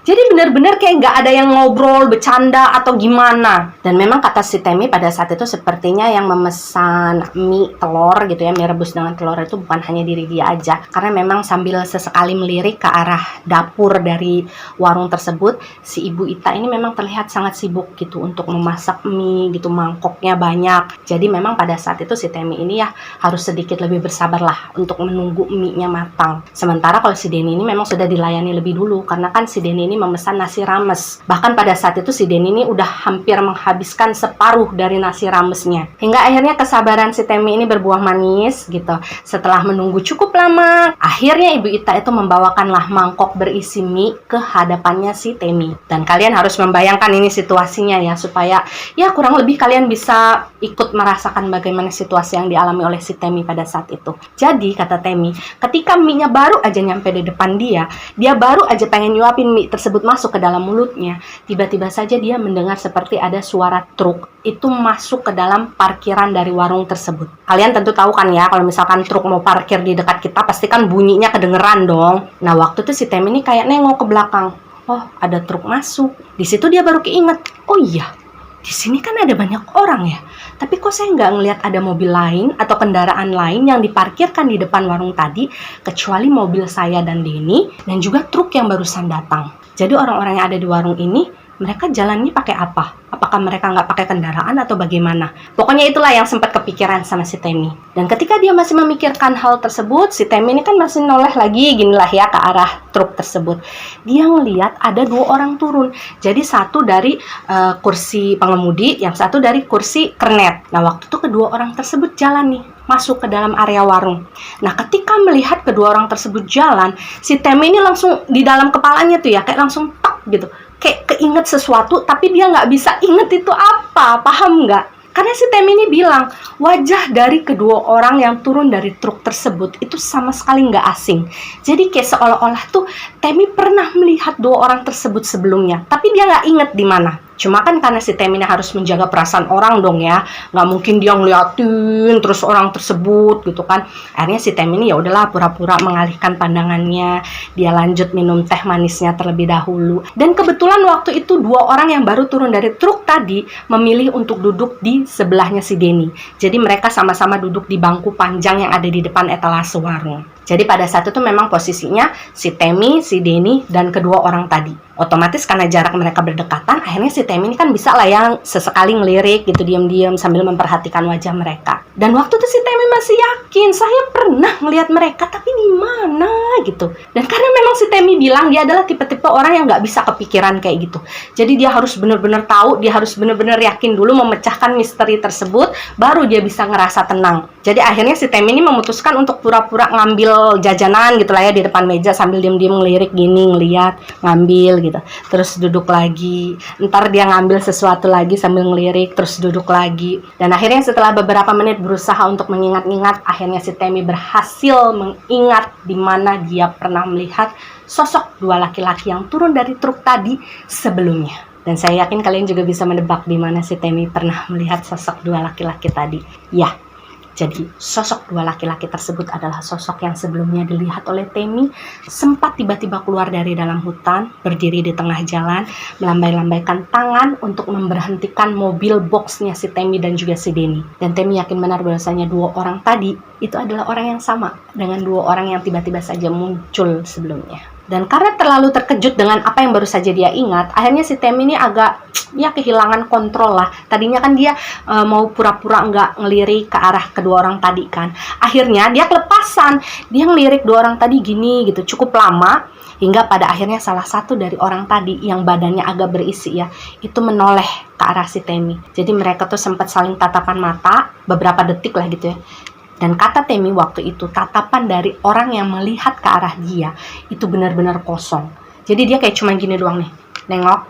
Jadi benar-benar kayak nggak ada yang ngobrol, bercanda, atau gimana. Dan memang kata si Temi pada saat itu sepertinya yang memesan mie telur gitu ya, mie rebus dengan telur itu bukan hanya diri dia aja. Karena memang sambil sesekali melirik ke arah dapur dari warung tersebut, si Ibu Ita ini memang terlihat sangat sibuk gitu untuk memasak mie gitu, mangkoknya banyak. Jadi memang pada saat itu si Temi ini ya harus sedikit lebih bersabar lah untuk menunggu mie-nya matang. Sementara kalau si Denny ini memang sudah dilayani lebih dulu, karena kan si Denny ini memesan nasi rames. Bahkan pada saat itu si Denny ini udah hampir menghabiskan separuh dari nasi ramesnya. Hingga akhirnya kesabaran si Temi ini berbuah manis gitu. Setelah menunggu cukup lama, akhirnya Ibu Ita itu membawakanlah mangkok berisi mie ke hadapannya si Temi. Dan kalian harus membayangkan ini situasinya ya, supaya ya kurang lebih kalian bisa ikut merasakan bagaimana situasi yang dialami oleh si Temi pada saat itu. Jadi kata Temi, ketika mie-nya baru aja nyampe di depan dia baru aja pengen nyuapin mie tersebut tersebut masuk ke dalam mulutnya, tiba-tiba saja dia mendengar seperti ada suara truk itu masuk ke dalam parkiran dari warung tersebut. Kalian tentu tahu kan ya, kalau misalkan truk mau parkir di dekat kita, pasti kan bunyinya kedengeran dong. Nah, waktu itu si Temi ini kayak nengok ke belakang. Oh, ada truk masuk. Di situ dia baru keinget, oh iya, di sini kan ada banyak orang ya. Tapi kok saya nggak ngelihat ada mobil lain atau kendaraan lain yang diparkirkan di depan warung tadi, kecuali mobil saya dan Denny, dan juga truk yang barusan datang. Jadi orang-orang yang ada di warung ini, mereka jalannya pakai apa? Apakah mereka nggak pakai kendaraan atau bagaimana? Pokoknya itulah yang sempat kepikiran sama si Temi. Dan ketika dia masih memikirkan hal tersebut, si Temi ini kan masih noleh lagi ginilah ya ke arah truk tersebut. Dia ngelihat ada 2 orang turun. Jadi satu dari kursi pengemudi, yang satu dari kursi kernet. Nah, waktu itu kedua orang tersebut jalan nih, masuk ke dalam area warung. Nah, ketika melihat kedua orang tersebut jalan, si Temi ini langsung di dalam kepalanya tuh ya, kayak langsung tak gitu. Kayak keinget sesuatu, tapi dia nggak bisa inget itu apa, paham nggak? Karena si Temi ini bilang, wajah dari kedua orang yang turun dari truk tersebut itu sama sekali nggak asing. Jadi kayak seolah-olah tuh Temi pernah melihat 2 orang tersebut sebelumnya, tapi dia nggak inget di mana. Cuma kan karena si Temi ini harus menjaga perasaan orang dong ya, nggak mungkin dia ngeliatin terus orang tersebut gitu kan. Akhirnya si Temi ini ya udahlah pura-pura mengalihkan pandangannya, dia lanjut minum teh manisnya terlebih dahulu. Dan kebetulan waktu itu 2 orang yang baru turun dari truk tadi memilih untuk duduk di sebelahnya si Denny. Jadi mereka sama-sama duduk di bangku panjang yang ada di depan etalase warung. Jadi pada saat itu memang posisinya si Temi, si Denny, dan kedua orang tadi. Otomatis karena jarak mereka berdekatan, akhirnya si Temi ini kan bisa lah yang sesekali ngelirik gitu diam-diam sambil memperhatikan wajah mereka. Dan waktu itu si Temi masih yakin, saya pernah ngelihat mereka, tapi di mana gitu. Dan karena memang si Temi bilang dia adalah tipe-tipe orang yang nggak bisa kepikiran kayak gitu. Jadi dia harus benar-benar tahu, dia harus benar-benar yakin dulu memecahkan misteri tersebut, baru dia bisa ngerasa tenang. Jadi akhirnya si Temi ini memutuskan untuk pura-pura ngambil jajanan gitu lah ya di depan meja sambil diam-diam ngelirik gini, ngeliat, ngambil gitu. Terus duduk lagi. Ntar dia ngambil sesuatu lagi sambil ngelirik, terus duduk lagi. Dan akhirnya setelah beberapa menit berusaha untuk mengingat-ingat, akhirnya si Temi berhasil mengingat di mana dia pernah melihat sosok 2 laki-laki yang turun dari truk tadi sebelumnya. Dan saya yakin kalian juga bisa menebak di mana si Temi pernah melihat sosok 2 laki-laki tadi. Ya, jadi sosok 2 laki-laki tersebut adalah sosok yang sebelumnya dilihat oleh Temi sempat tiba-tiba keluar dari dalam hutan, berdiri di tengah jalan, melambai-lambaikan tangan untuk memberhentikan mobil boxnya si Temi dan juga si Denny. Dan Temi yakin benar bahwasanya 2 orang tadi itu adalah orang yang sama dengan 2 orang yang tiba-tiba saja muncul sebelumnya. Dan karena terlalu terkejut dengan apa yang baru saja dia ingat, akhirnya si Temi ini agak ya kehilangan kontrol lah. Tadinya kan dia mau pura-pura nggak ngelirik ke arah kedua orang tadi kan. Akhirnya dia kelepasan, dia ngelirik 2 orang tadi gini gitu cukup lama, hingga pada akhirnya salah satu dari orang tadi yang badannya agak berisi ya, itu menoleh ke arah si Temi. Jadi mereka tuh sempat saling tatapan mata beberapa detik lah gitu ya. Dan kata Temi waktu itu, tatapan dari orang yang melihat ke arah dia itu benar-benar kosong. Jadi dia kayak cuma gini doang nih, nengok.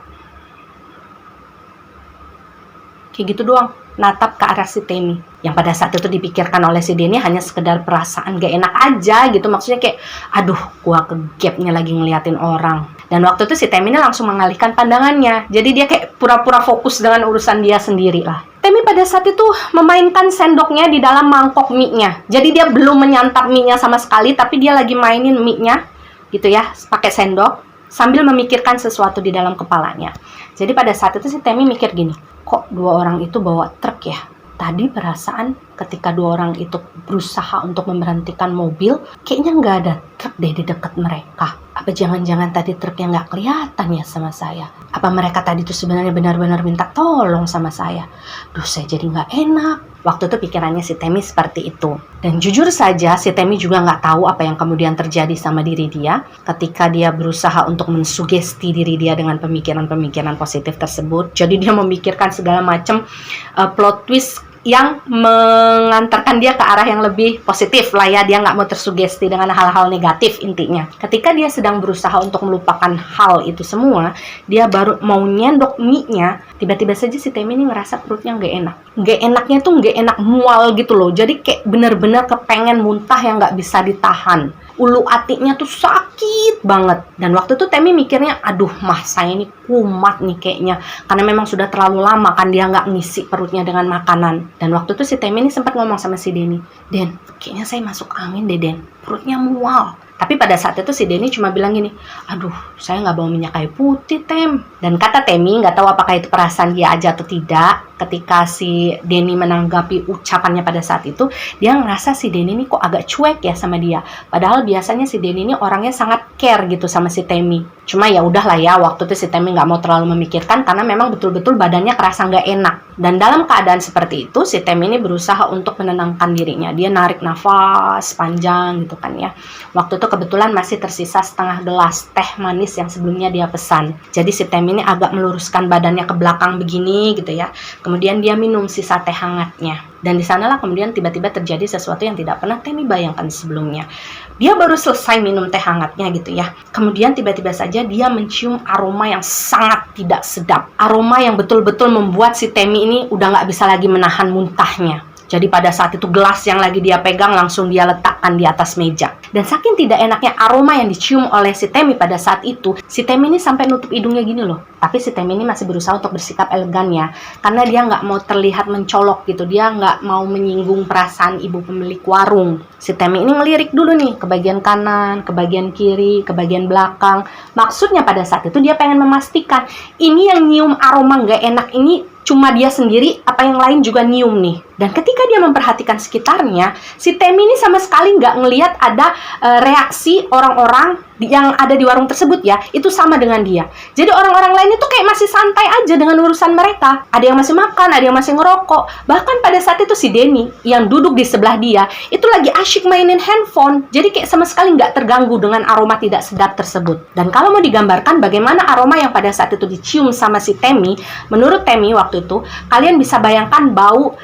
Kayak gitu doang, natap ke arah si Temi. Yang pada saat itu dipikirkan oleh si Denny hanya sekedar perasaan gak enak aja gitu. Maksudnya kayak, aduh gua kegapnya lagi ngeliatin orang. Dan waktu itu si Temi ini langsung mengalihkan pandangannya. Jadi dia kayak pura-pura fokus dengan urusan dia sendiri lah. Temi pada saat itu memainkan sendoknya di dalam mangkok mie-nya. Jadi dia belum menyantap mie-nya sama sekali, tapi dia lagi mainin mie-nya gitu ya, pakai sendok sambil memikirkan sesuatu di dalam kepalanya. Jadi pada saat itu si Temi mikir gini, kok 2 orang itu bawa truk ya? Tadi perasaan ketika 2 orang itu berusaha untuk memberhentikan mobil, kayaknya nggak ada truk deh di dekat mereka. Apa jangan-jangan tadi truknya nggak kelihatan ya sama saya? Apa mereka tadi itu sebenarnya benar-benar minta tolong sama saya? Duh, saya jadi nggak enak. Waktu itu pikirannya si Temi seperti itu. Dan jujur saja, si Temi juga nggak tahu apa yang kemudian terjadi sama diri dia ketika dia berusaha untuk mensugesti diri dia dengan pemikiran-pemikiran positif tersebut. Jadi dia memikirkan segala macam plot twist yang mengantarkan dia ke arah yang lebih positif lah ya. Dia nggak mau tersugesti dengan hal-hal negatif intinya. Ketika dia sedang berusaha untuk melupakan hal itu semua, dia baru mau nyendok mie-nya, tiba-tiba saja si Temi ini ngerasa perutnya nggak enak. Nggak enaknya tuh nggak enak mual gitu loh. Jadi kayak bener-bener kepengen muntah yang nggak bisa ditahan. ulu hatinya tuh sakit banget. Dan waktu itu Temi mikirnya, aduh mah saya ini kumat nih kayaknya, karena memang sudah terlalu lama kan dia nggak ngisi perutnya dengan makanan. Dan waktu itu si Temi ini sempat ngomong sama si Denny, Den, kayaknya saya masuk angin deh Den, perutnya mual. Tapi pada saat itu si Denny cuma bilang gini, aduh saya nggak bawa minyak kayu putih Tem. Dan kata Temi, nggak tahu apakah itu perasaan dia aja atau tidak, ketika si Denny menanggapi ucapannya pada saat itu, dia ngerasa si Denny ini kok agak cuek ya sama dia. Padahal biasanya si Denny ini orangnya sangat care gitu sama si Temi. Cuma ya udahlah ya, waktu itu si Temi nggak mau terlalu memikirkan karena memang betul-betul badannya kerasa nggak enak. Dan dalam keadaan seperti itu, si Temi ini berusaha untuk menenangkan dirinya. Dia narik nafas panjang gitu kan ya. Waktu itu kebetulan masih tersisa setengah gelas teh manis yang sebelumnya dia pesan. Jadi si Temi ini agak meluruskan badannya ke belakang begini gitu ya. Kemudian dia minum sisa teh hangatnya. Dan di sanalah kemudian tiba-tiba terjadi sesuatu yang tidak pernah Temi bayangkan sebelumnya. Dia baru selesai minum teh hangatnya gitu ya. Kemudian tiba-tiba saja dia mencium aroma yang sangat tidak sedap. Aroma yang betul-betul membuat si Temi ini udah nggak bisa lagi menahan muntahnya. Jadi pada saat itu gelas yang lagi dia pegang langsung dia letakkan di atas meja. Dan saking tidak enaknya aroma yang dicium oleh si Temi pada saat itu, si Temi ini sampai nutup hidungnya gini loh. Tapi si Temi ini masih berusaha untuk bersikap elegan ya. Karena dia nggak mau terlihat mencolok gitu. Dia nggak mau menyinggung perasaan ibu pemilik warung. Si Temi ini ngelirik dulu nih ke bagian kanan, ke bagian kiri, ke bagian belakang. Maksudnya pada saat itu dia pengen memastikan ini yang nyium aroma nggak enak ini cuma dia sendiri, apa yang lain juga nyium nih. Dan ketika dia memperhatikan sekitarnya, si Temi ini sama sekali nggak ngelihat ada reaksi orang-orang yang ada di warung tersebut ya, itu sama dengan dia. Jadi orang-orang lain itu kayak masih santai aja dengan urusan mereka. Ada yang masih makan, ada yang masih ngerokok. Bahkan pada saat itu si Denny yang duduk di sebelah dia, itu lagi asyik mainin handphone. Jadi kayak sama sekali nggak terganggu dengan aroma tidak sedap tersebut. Dan kalau mau digambarkan bagaimana aroma yang pada saat itu dicium sama si Temi, menurut Temi waktu itu, kalian bisa bayangkan bau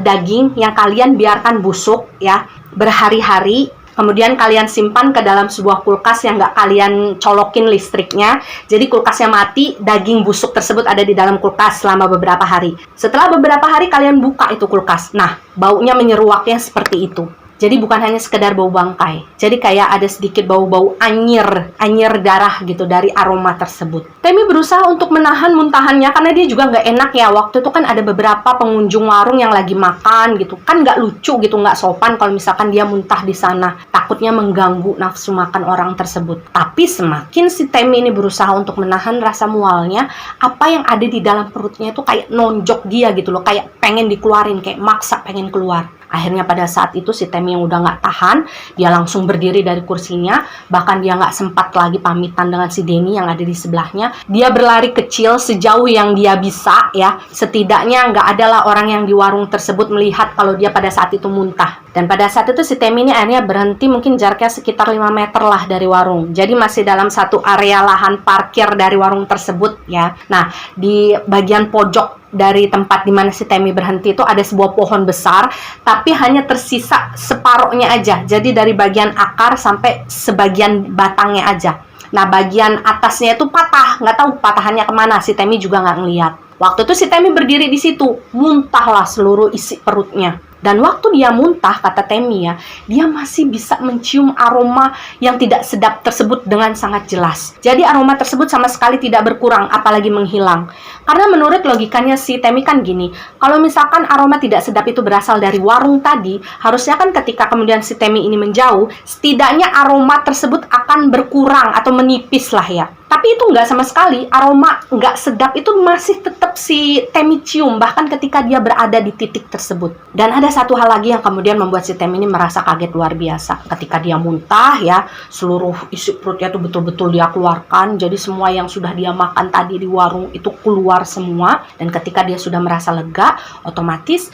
daging yang kalian biarkan busuk ya berhari-hari. Kemudian kalian simpan ke dalam sebuah kulkas yang nggak kalian colokin listriknya. Jadi kulkasnya mati, daging busuk tersebut ada di dalam kulkas selama beberapa hari. Setelah beberapa hari kalian buka itu kulkas. Nah, baunya menyeruaknya seperti itu. Jadi bukan hanya sekedar bau bangkai. Jadi kayak ada sedikit bau-bau anyir darah gitu dari aroma tersebut. Temi berusaha untuk menahan muntahannya karena dia juga nggak enak ya. Waktu itu kan ada beberapa pengunjung warung yang lagi makan gitu. Kan nggak lucu gitu, nggak sopan kalau misalkan dia muntah di sana. Takutnya mengganggu nafsu makan orang tersebut. Tapi semakin si Temi ini berusaha untuk menahan rasa mualnya, apa yang ada di dalam perutnya itu kayak nonjok dia gitu loh. Kayak pengen dikeluarin, kayak maksa pengen keluar. Akhirnya pada saat itu si Temi yang udah nggak tahan, dia langsung berdiri dari kursinya. Bahkan dia nggak sempat lagi pamitan dengan si Denny yang ada di sebelahnya. Dia berlari kecil sejauh yang dia bisa ya. Setidaknya nggak adalah orang yang di warung tersebut melihat kalau dia pada saat itu muntah. Dan pada saat itu si Temi ini akhirnya berhenti, mungkin jaraknya sekitar 5 meter lah dari warung. Jadi masih dalam satu area lahan parkir dari warung tersebut ya. Nah, di bagian pojok dari tempat di mana si Temi berhenti itu ada sebuah pohon besar, tapi hanya tersisa separohnya aja. Jadi dari bagian akar sampai sebagian batangnya aja. Nah, bagian atasnya itu patah, nggak tahu patahannya kemana. Si Temi juga nggak ngeliat. Waktu itu si Temi berdiri di situ, muntahlah seluruh isi perutnya. Dan waktu dia muntah, kata Temi ya, dia masih bisa mencium aroma yang tidak sedap tersebut dengan sangat jelas. Jadi aroma tersebut sama sekali tidak berkurang, apalagi menghilang. Karena menurut logikanya si Temi kan gini, kalau misalkan aroma tidak sedap itu berasal dari warung tadi, harusnya kan ketika kemudian si Temi ini menjauh, setidaknya aroma tersebut akan berkurang atau menipis lah ya. Tapi itu nggak sama sekali, aroma nggak sedap itu masih tetap si Temi cium, bahkan ketika dia berada di titik tersebut. Dan ada satu hal lagi yang kemudian membuat si Temi ini merasa kaget luar biasa. Ketika dia muntah ya, seluruh isi perutnya itu betul-betul dia keluarkan. Jadi semua yang sudah dia makan tadi di warung itu keluar semua. Dan ketika dia sudah merasa lega, otomatis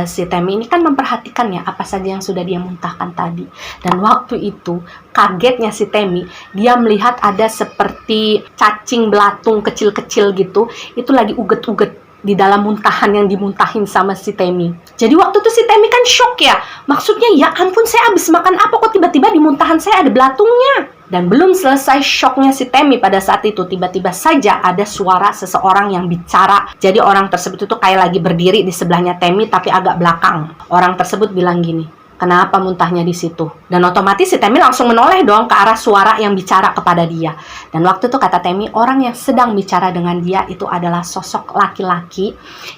si Temi ini kan memperhatikan ya apa saja yang sudah dia muntahkan tadi. Dan waktu itu kagetnya si Temi, dia melihat ada seperti cacing belatung kecil-kecil gitu, itu lagi uget-uget di dalam muntahan yang dimuntahin sama si Temi. Jadi waktu itu si Temi kan shock ya. Maksudnya ya ampun, saya habis makan apa kok tiba-tiba di muntahan saya ada belatungnya. Dan belum selesai shocknya si Temi pada saat itu, tiba-tiba saja ada suara seseorang yang bicara. Jadi orang tersebut itu kayak lagi berdiri di sebelahnya Temi tapi agak belakang. Orang tersebut bilang gini, Kenapa muntahnya di situ? Dan otomatis si Temi langsung menoleh dong ke arah suara yang bicara kepada dia. Dan waktu itu kata Temi, orang yang sedang bicara dengan dia itu adalah sosok laki-laki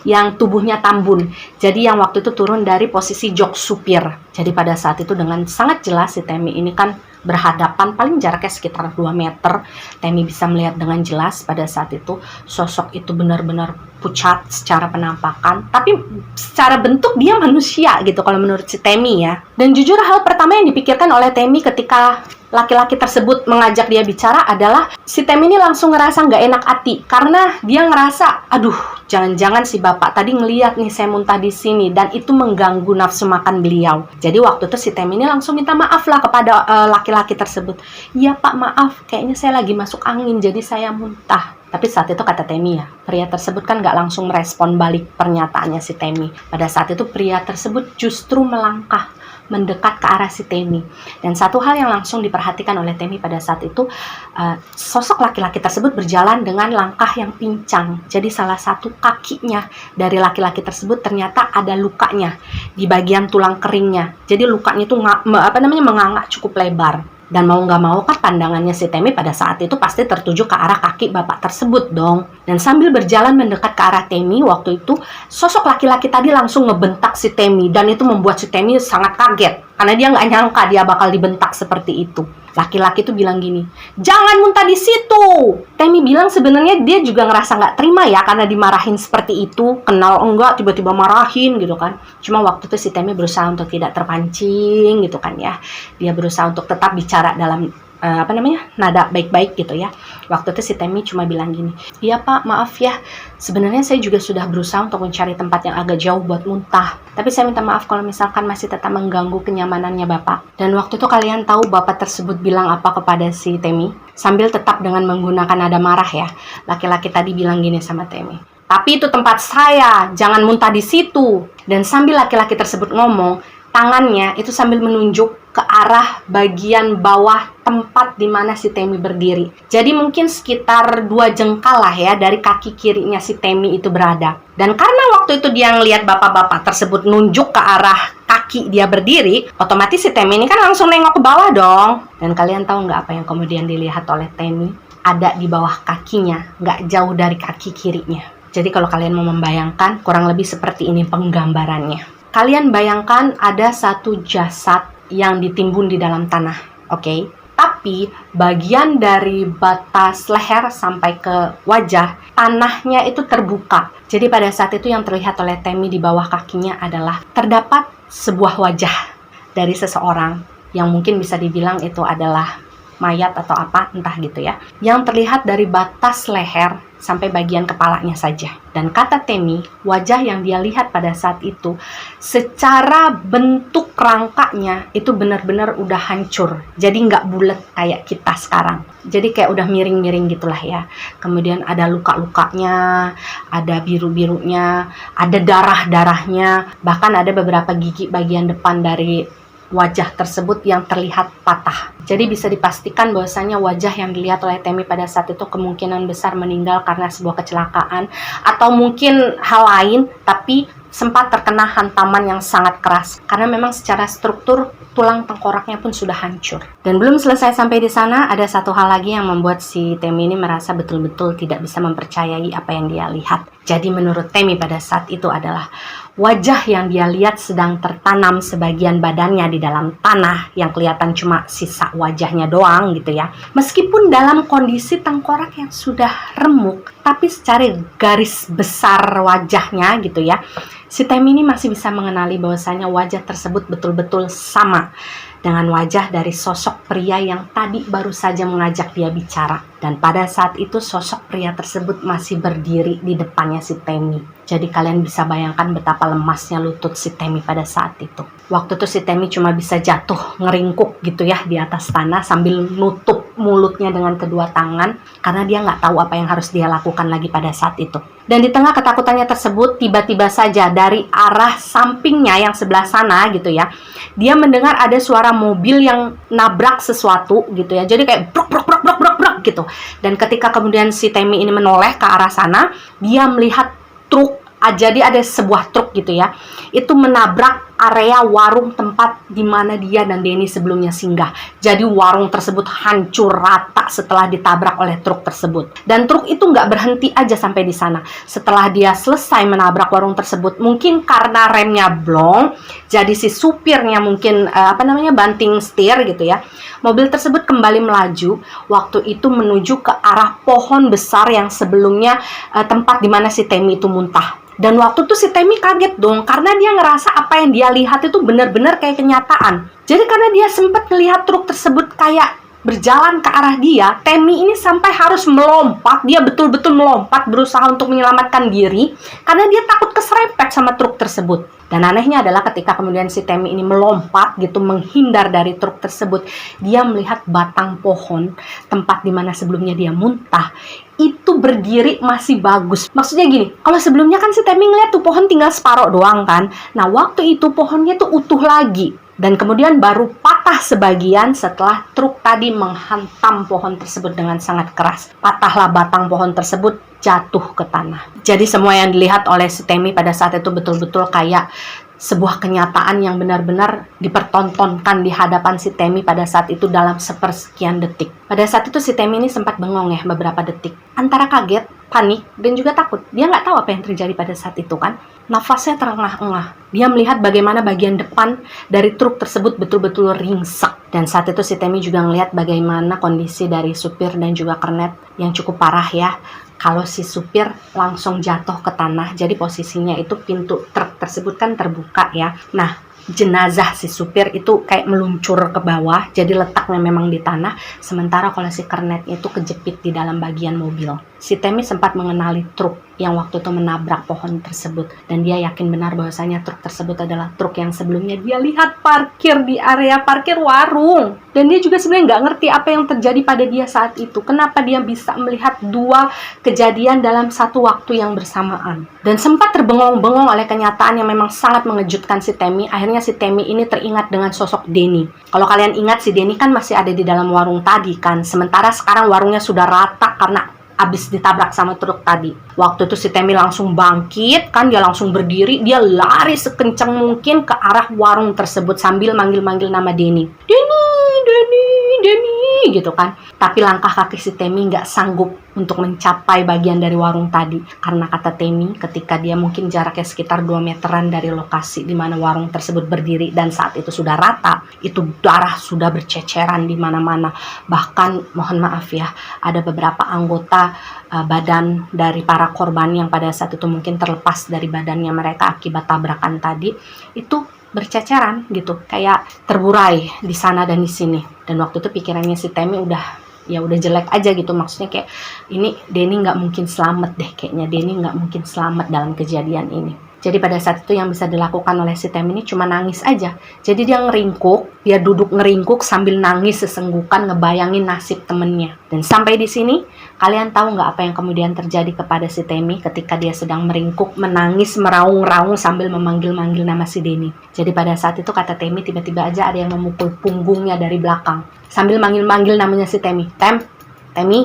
yang tubuhnya tambun. Jadi yang waktu itu turun dari posisi jok supir. Jadi pada saat itu dengan sangat jelas si Temi ini kan berhadapan, paling jaraknya sekitar 2 meter. Temi bisa melihat dengan jelas pada saat itu sosok itu benar-benar pucat secara penampakan, tapi secara bentuk dia manusia gitu kalau menurut si Temi ya. Dan jujur hal pertama yang dipikirkan oleh Temi ketika laki-laki tersebut mengajak dia bicara adalah si Temi ini langsung ngerasa nggak enak hati karena dia ngerasa, aduh, jangan-jangan si bapak tadi ngeliat nih saya muntah di sini dan itu mengganggu nafsu makan beliau. Jadi waktu itu si Temi ini langsung minta maaf lah kepada laki-laki tersebut. Iya pak, maaf, kayaknya saya lagi masuk angin jadi saya muntah. Tapi saat itu kata Temi ya, pria tersebut kan nggak langsung merespon balik pernyataannya si Temi. Pada saat itu pria tersebut justru melangkah mendekat ke arah si Temi. Dan satu hal yang langsung diperhatikan oleh Temi pada saat itu, sosok laki-laki tersebut berjalan dengan langkah yang pincang. Jadi salah satu kakinya dari laki-laki tersebut ternyata ada lukanya di bagian tulang keringnya. Jadi lukanya itu menganga cukup lebar. Dan mau nggak mau kan pandangannya si Temi pada saat itu pasti tertuju ke arah kaki bapak tersebut dong. Dan sambil berjalan mendekat ke arah Temi, waktu itu sosok laki-laki tadi langsung ngebentak si Temi. Dan itu membuat si Temi sangat kaget. Karena dia nggak nyangka dia bakal dibentak seperti itu. Laki-laki itu bilang gini, jangan muntah di situ. Temi bilang sebenarnya dia juga ngerasa nggak terima ya karena dimarahin seperti itu. Kenal enggak tiba-tiba marahin gitu kan. Cuma waktu itu si Temi berusaha untuk tidak terpancing gitu kan ya. Dia berusaha untuk tetap bicara dalam nada baik-baik gitu ya. Waktu itu si Temi cuma bilang gini, iya pak, maaf ya, sebenarnya saya juga sudah berusaha untuk mencari tempat yang agak jauh buat muntah, tapi saya minta maaf kalau misalkan masih tetap mengganggu kenyamanannya bapak. Dan waktu itu kalian tahu bapak tersebut bilang apa kepada si Temi? Sambil tetap dengan menggunakan nada marah ya, laki-laki tadi bilang gini sama Temi, tapi itu tempat saya, jangan muntah di situ. Dan sambil laki-laki tersebut ngomong, tangannya itu sambil menunjuk ke arah bagian bawah tempat di mana si Temi berdiri. Jadi mungkin sekitar 2 jengkal lah ya dari kaki kirinya si Temi itu berada. Dan karena waktu itu dia ngelihat bapak-bapak tersebut nunjuk ke arah kaki dia berdiri, otomatis si Temi ini kan langsung nengok ke bawah dong. Dan kalian tahu nggak apa yang kemudian dilihat oleh Temi? Ada di bawah kakinya, nggak jauh dari kaki kirinya. Jadi kalau kalian mau membayangkan, kurang lebih seperti ini penggambarannya. Kalian bayangkan ada satu jasad yang ditimbun di dalam tanah, oke? Tapi bagian dari batas leher sampai ke wajah, tanahnya itu terbuka. Jadi pada saat itu yang terlihat oleh Temi di bawah kakinya adalah terdapat sebuah wajah dari seseorang yang mungkin bisa dibilang itu adalah mayat atau apa, entah gitu ya. Yang terlihat dari batas leher sampai bagian kepalanya saja. Dan kata Temi, wajah yang dia lihat pada saat itu, secara bentuk rangkanya itu benar-benar udah hancur. Jadi nggak bulat kayak kita sekarang. Jadi kayak udah miring-miring gitulah ya. Kemudian ada luka-lukanya, ada biru-birunya, ada darah-darahnya. Bahkan ada beberapa gigi bagian depan dari wajah tersebut yang terlihat patah. Jadi bisa dipastikan bahwasanya wajah yang dilihat oleh Temi pada saat itu kemungkinan besar meninggal karena sebuah kecelakaan atau mungkin hal lain, tapi sempat terkena hantaman yang sangat keras karena memang secara struktur tulang tengkoraknya pun sudah hancur. Dan belum selesai sampai di sana, ada satu hal lagi yang membuat si Temi ini merasa betul-betul tidak bisa mempercayai apa yang dia lihat. Jadi menurut Temi pada saat itu adalah wajah yang dia lihat sedang tertanam sebagian badannya di dalam tanah yang kelihatan cuma sisa wajahnya doang gitu ya. Meskipun dalam kondisi tengkorak yang sudah remuk, tapi secara garis besar wajahnya gitu ya, si Temi ini masih bisa mengenali bahwasanya wajah tersebut betul-betul sama dengan wajah dari sosok pria yang tadi baru saja mengajak dia bicara. Dan pada saat itu sosok pria tersebut masih berdiri di depannya si Temi. Jadi kalian bisa bayangkan betapa lemasnya lutut si Temi pada saat itu. Waktu itu si Temi cuma bisa jatuh ngeringkuk gitu ya di atas tanah sambil nutup mulutnya dengan kedua tangan karena dia nggak tahu apa yang harus dia lakukan lagi pada saat itu. Dan di tengah ketakutannya tersebut, tiba-tiba saja dari arah sampingnya yang sebelah sana gitu ya, dia mendengar ada suara mobil yang nabrak sesuatu gitu ya. Jadi kayak brok brok brok brok brok brok gitu. Dan ketika kemudian si Temi ini menoleh ke arah sana, dia melihat truk, jadi ada sebuah truk gitu ya, itu menabrak area warung tempat di mana dia dan Denny sebelumnya singgah. Jadi warung tersebut hancur rata setelah ditabrak oleh truk tersebut. Dan truk itu nggak berhenti aja sampai di sana. Setelah dia selesai menabrak warung tersebut, mungkin karena remnya blong, jadi si supirnya mungkin banting setir gitu ya. Mobil tersebut kembali melaju. Waktu itu menuju ke arah pohon besar yang sebelumnya tempat di mana si Temi itu muntah. Dan waktu itu si Temi kaget dong, karena dia ngerasa apa yang dia lihat itu benar-benar kayak kenyataan. Jadi karena dia sempat melihat truk tersebut kayak berjalan ke arah dia, Temi ini sampai harus melompat. Dia betul-betul melompat berusaha untuk menyelamatkan diri karena dia takut keserempet sama truk tersebut. Dan anehnya adalah ketika kemudian si Temi ini melompat gitu menghindar dari truk tersebut, dia melihat batang pohon tempat di mana sebelumnya dia muntah itu berdiri masih bagus. Maksudnya gini, kalau sebelumnya kan si Temi ngeliat tuh pohon tinggal separuh doang kan. Nah waktu itu pohonnya tuh utuh lagi. Dan kemudian baru patah sebagian setelah truk tadi menghantam pohon tersebut dengan sangat keras. Patahlah batang pohon tersebut, jatuh ke tanah. Jadi semua yang dilihat oleh si Temi pada saat itu betul-betul kayak sebuah kenyataan yang benar-benar dipertontonkan di hadapan si Temi pada saat itu dalam sepersekian detik. Pada saat itu si Temi ini sempat bengong ya beberapa detik. Antara kaget, panik, dan juga takut. Dia nggak tahu apa yang terjadi pada saat itu kan. Nafasnya terengah-engah. Dia melihat bagaimana bagian depan dari truk tersebut betul-betul ringsek. Dan saat itu si Temi juga melihat bagaimana kondisi dari supir dan juga kernet yang cukup parah ya. Kalau si supir langsung jatuh ke tanah, jadi posisinya itu pintu truk tersebut kan terbuka ya. Nah, jenazah si supir itu kayak meluncur ke bawah, jadi letaknya memang di tanah. Sementara kalau si kernet itu kejepit di dalam bagian mobil. Si Temi sempat mengenali truk yang waktu itu menabrak pohon tersebut. Dan dia yakin benar bahwasanya truk tersebut adalah truk yang sebelumnya dia lihat parkir di area parkir warung. Dan dia juga sebenarnya nggak ngerti apa yang terjadi pada dia saat itu. Kenapa dia bisa melihat dua kejadian dalam satu waktu yang bersamaan. Dan sempat terbengong-bengong oleh kenyataan yang memang sangat mengejutkan si Temi. Akhirnya si Temi ini teringat dengan sosok Denny. Kalau kalian ingat, si Denny kan masih ada di dalam warung tadi kan. Sementara sekarang warungnya sudah rata karena abis ditabrak sama truk tadi. Waktu itu si Temi langsung bangkit kan, dia langsung berdiri, dia lari sekencang mungkin ke arah warung tersebut sambil manggil-manggil nama Denny. Denny, Denny, Denny gitu kan. Tapi langkah kaki si Temi nggak sanggup untuk mencapai bagian dari warung tadi. Karena kata Temi, ketika dia mungkin jaraknya sekitar 2 meteran dari lokasi di mana warung tersebut berdiri dan saat itu sudah rata, itu darah sudah berceceran di mana-mana. Bahkan mohon maaf ya, ada beberapa anggota badan dari para korban yang pada saat itu mungkin terlepas dari badannya mereka akibat tabrakan tadi, itu berceceran gitu, kayak terburai di sana dan di sini. Dan waktu itu pikirannya si Temi udah jelek aja gitu, maksudnya kayak ini Denny nggak mungkin selamat deh, kayaknya Denny nggak mungkin selamat dalam kejadian ini. Jadi pada saat itu yang bisa dilakukan oleh si Temi ini cuma nangis aja. Jadi dia ngeringkuk, dia duduk ngeringkuk sambil nangis sesenggukan ngebayangin nasib temennya. Dan sampai di sini, kalian tahu nggak apa yang kemudian terjadi kepada si Temi ketika dia sedang meringkuk, menangis, meraung-raung sambil memanggil-manggil nama si Denny. Jadi pada saat itu kata Temi, tiba-tiba aja ada yang memukul punggungnya dari belakang. Sambil manggil-manggil namanya si Temi. Temi.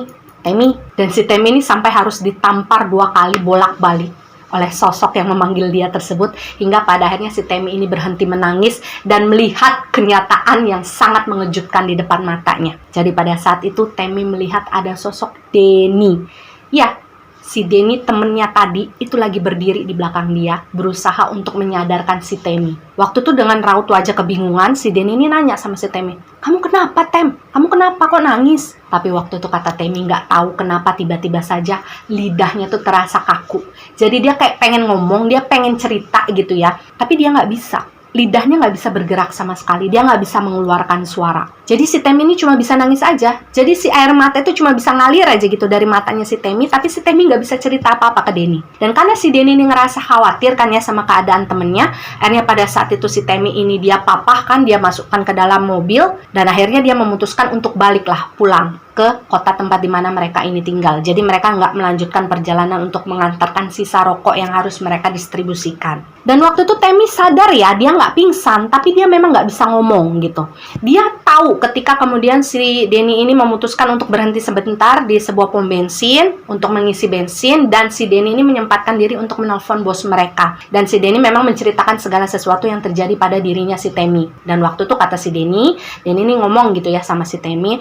Dan si Temi ini sampai harus ditampar 2 kali bolak-balik oleh sosok yang memanggil dia tersebut, hingga pada akhirnya si Temi ini berhenti menangis dan melihat kenyataan yang sangat mengejutkan di depan matanya. Jadi pada saat itu Temi melihat ada sosok Denny. Ya, si Denny temennya tadi itu lagi berdiri di belakang dia, berusaha untuk menyadarkan si Temi. Waktu itu dengan raut wajah kebingungan, si Denny ini nanya sama si Temi, "Kamu kenapa, Tem? Kamu kenapa kok nangis?" Tapi waktu itu kata Temi nggak tahu kenapa tiba-tiba saja lidahnya tuh terasa kaku. Jadi dia kayak pengen ngomong, dia pengen cerita gitu ya, tapi dia nggak bisa. Lidahnya nggak bisa bergerak sama sekali, dia nggak bisa mengeluarkan suara. Jadi si Temi ini cuma bisa nangis aja. Jadi si air mata itu cuma bisa ngalir aja gitu dari matanya si Temi, tapi si Temi nggak bisa cerita apa-apa ke Denny. Dan karena si Denny ini ngerasa khawatir kan ya sama keadaan temennya, akhirnya pada saat itu si Temi ini dia papah kan, dia masukkan ke dalam mobil, dan akhirnya dia memutuskan untuk baliklah pulang. ke kota tempat di mana mereka ini tinggal. Jadi mereka nggak melanjutkan perjalanan untuk mengantarkan sisa rokok yang harus mereka distribusikan. Dan waktu itu Temi sadar ya, dia nggak pingsan, tapi dia memang nggak bisa ngomong gitu. Dia tahu ketika kemudian si Denny ini memutuskan untuk berhenti sebentar di sebuah pom bensin untuk mengisi bensin, dan si Denny ini menyempatkan diri untuk menelpon bos mereka. Dan si Denny memang menceritakan segala sesuatu yang terjadi pada dirinya si Temi. Dan waktu itu kata si Denny ini ngomong gitu ya sama si Temi,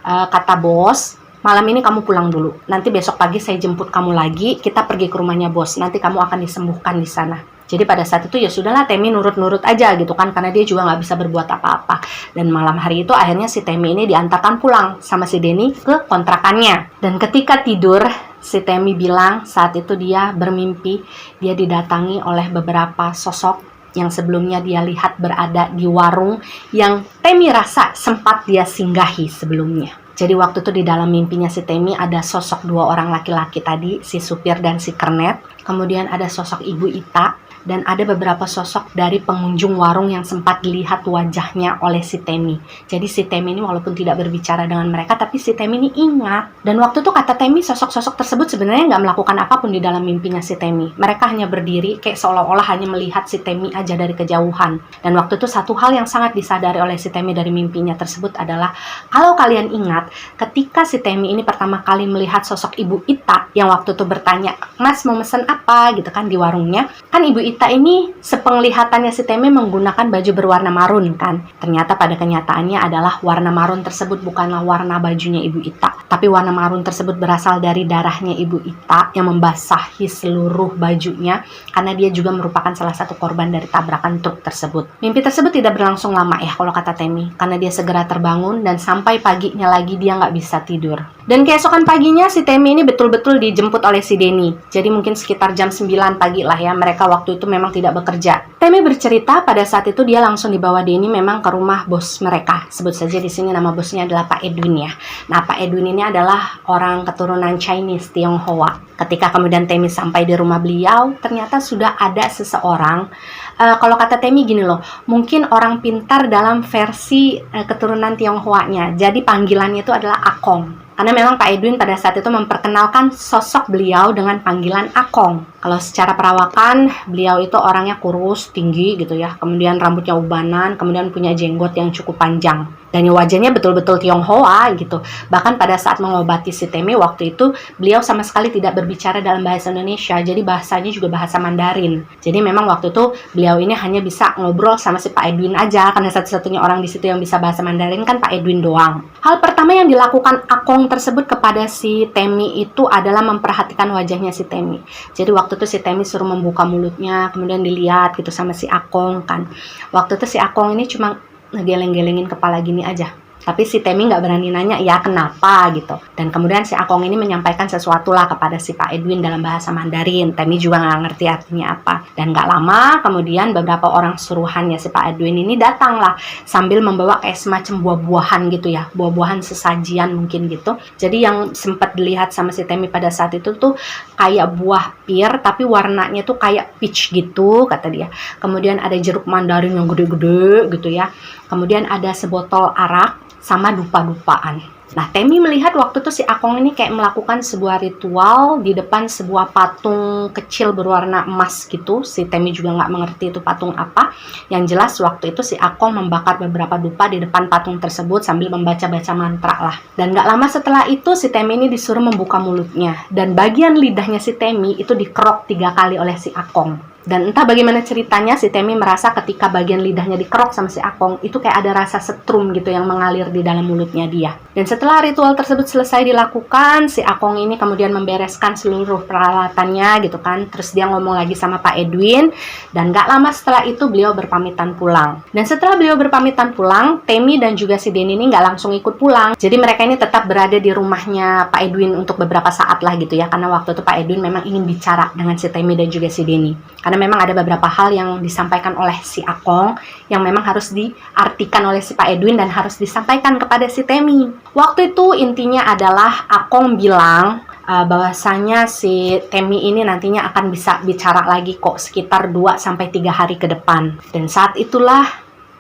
kata bos, malam ini kamu pulang dulu. Nanti besok pagi saya jemput kamu lagi, kita pergi ke rumahnya bos. Nanti kamu akan disembuhkan di sana. Jadi pada saat itu ya sudahlah, Temi nurut-nurut aja gitu kan, karena dia juga nggak bisa berbuat apa-apa. Dan malam hari itu akhirnya si Temi ini diantarkan pulang sama si Denny ke kontrakannya. Dan ketika tidur, si Temi bilang saat itu dia bermimpi, dia didatangi oleh beberapa sosok yang sebelumnya dia lihat berada di warung yang Temi rasa sempat dia singgahi sebelumnya. Jadi waktu itu di dalam mimpinya si Temi ada sosok dua orang laki-laki tadi, si supir dan si kernet. Kemudian ada sosok Ibu Ita, dan ada beberapa sosok dari pengunjung warung yang sempat dilihat wajahnya oleh si Temi. Jadi si Temi ini walaupun tidak berbicara dengan mereka, tapi si Temi ini ingat. Dan waktu itu kata Temi, sosok-sosok tersebut sebenarnya nggak melakukan apapun di dalam mimpinya si Temi. Mereka hanya berdiri kayak seolah-olah hanya melihat si Temi aja dari kejauhan. Dan waktu itu satu hal yang sangat disadari oleh si Temi dari mimpinya tersebut adalah, kalau kalian ingat, ketika si Temi ini pertama kali melihat sosok Ibu Ita yang waktu itu bertanya, Mas mau mesen apa gitu kan di warungnya, kan Ibu Ita ini sepenglihatannya si Temi menggunakan baju berwarna marun kan. Ternyata pada kenyataannya adalah warna marun tersebut bukanlah warna bajunya Ibu Ita, tapi warna marun tersebut berasal dari darahnya Ibu Ita yang membasahi seluruh bajunya, karena dia juga merupakan salah satu korban dari tabrakan truk tersebut. Mimpi tersebut tidak berlangsung lama ya kalau kata Temi, karena dia segera terbangun dan sampai paginya lagi dia nggak bisa tidur. Dan keesokan paginya si Temi ini betul-betul dijemput oleh si Denny. Jadi mungkin sekitar jam 9 pagi lah ya, mereka waktu itu memang tidak bekerja. Temi bercerita pada saat itu dia langsung dibawa Denny memang ke rumah bos mereka. Sebut saja di sini nama bosnya adalah Pak Edwin ya. Nah, Pak Edwin ini adalah orang keturunan Chinese, Tionghoa. Ketika kemudian Temi sampai di rumah beliau, ternyata sudah ada seseorang. Kalau kata Temi gini loh, mungkin orang pintar dalam versi keturunan Tionghoanya. Jadi panggilannya itu adalah Akong. Karena memang Pak Edwin pada saat itu memperkenalkan sosok beliau dengan panggilan Akong. Kalau secara perawakan, beliau itu orangnya kurus, tinggi gitu ya. Kemudian rambutnya ubanan, kemudian punya jenggot yang cukup panjang. Dan wajahnya betul-betul Tionghoa gitu. Bahkan pada saat mengobati si Temi waktu itu, beliau sama sekali tidak berbicara dalam bahasa Indonesia. Jadi bahasanya juga bahasa Mandarin. Jadi memang waktu itu beliau ini hanya bisa ngobrol sama si Pak Edwin aja. Karena satu-satunya orang di situ yang bisa bahasa Mandarin kan Pak Edwin doang. Hal pertama yang dilakukan Akong tersebut kepada si Temi itu adalah memperhatikan wajahnya si Temi. Jadi waktu itu si Temi suruh membuka mulutnya, kemudian dilihat gitu sama si Akong kan. Waktu itu si Akong ini cuma ngegeleng-gelengin kepala gini aja. Tapi si Temi nggak berani nanya, ya kenapa gitu. Dan kemudian si Akong ini menyampaikan sesuatu lah kepada si Pak Edwin dalam bahasa Mandarin. Temi juga nggak ngerti artinya apa. Dan nggak lama kemudian beberapa orang suruhannya si Pak Edwin ini datang lah sambil membawa kayak semacam buah-buahan gitu ya. Buah-buahan sesajian mungkin gitu. Jadi yang sempat dilihat sama si Temi pada saat itu tuh kayak buah pir, tapi warnanya tuh kayak peach gitu kata dia. Kemudian ada jeruk mandarin yang gede-gede gitu ya. Kemudian ada sebotol arak sama dupa-dupaan. Nah, Temi melihat waktu itu si Akong ini kayak melakukan sebuah ritual di depan sebuah patung kecil berwarna emas gitu. Si Temi juga nggak mengerti itu patung apa. Yang jelas waktu itu si Akong membakar beberapa dupa di depan patung tersebut sambil membaca-baca mantra lah. Dan nggak lama setelah itu si Temi ini disuruh membuka mulutnya. Dan bagian lidahnya si Temi itu dikerok 3 kali oleh si Akong. Dan entah bagaimana ceritanya si Temi merasa ketika bagian lidahnya dikerok sama si Akong itu kayak ada rasa setrum gitu yang mengalir di dalam mulutnya dia. Dan setelah ritual tersebut selesai dilakukan, si Akong ini kemudian membereskan seluruh peralatannya gitu kan. Terus dia ngomong lagi sama Pak Edwin, dan gak lama setelah itu beliau berpamitan pulang. Dan setelah beliau berpamitan pulang, Temi dan juga si Denny ini gak langsung ikut pulang. Jadi mereka ini tetap berada di rumahnya Pak Edwin untuk beberapa saat lah gitu ya. Karena waktu itu Pak Edwin memang ingin bicara dengan si Temi dan juga si Denny. Karena memang ada beberapa hal yang disampaikan oleh si Akong yang memang harus diartikan oleh si Pak Edwin dan harus disampaikan kepada si Temi. Waktu itu intinya adalah Akong bilang bahwasanya si Temi ini nantinya akan bisa bicara lagi kok sekitar 2-3 hari ke depan. Dan saat itulah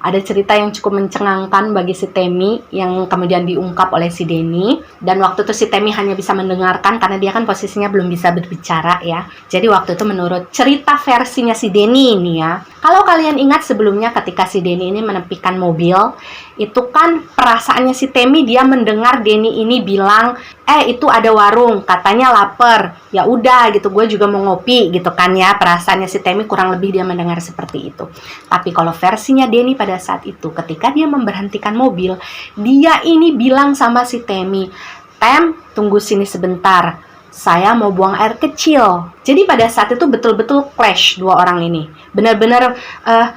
Ada cerita yang cukup mencengangkan bagi si Temi yang kemudian diungkap oleh si Denny. Dan waktu itu si Temi hanya bisa mendengarkan karena dia kan posisinya belum bisa berbicara ya. Jadi waktu itu menurut cerita versinya si Denny ini ya. Kalau kalian ingat sebelumnya ketika si Denny ini menepikan mobil, itu kan perasaannya si Temi, dia mendengar Denny ini bilang, itu ada warung, katanya lapar. Ya udah gitu, gue juga mau ngopi gitu kan ya. Perasaannya si Temi kurang lebih dia mendengar seperti itu. Tapi kalau versinya Denny pada saat itu, ketika dia memberhentikan mobil, dia ini bilang sama si Temi, "Tem, tunggu sini sebentar. Saya mau buang air kecil." Jadi pada saat itu betul-betul clash dua orang ini. Benar-benar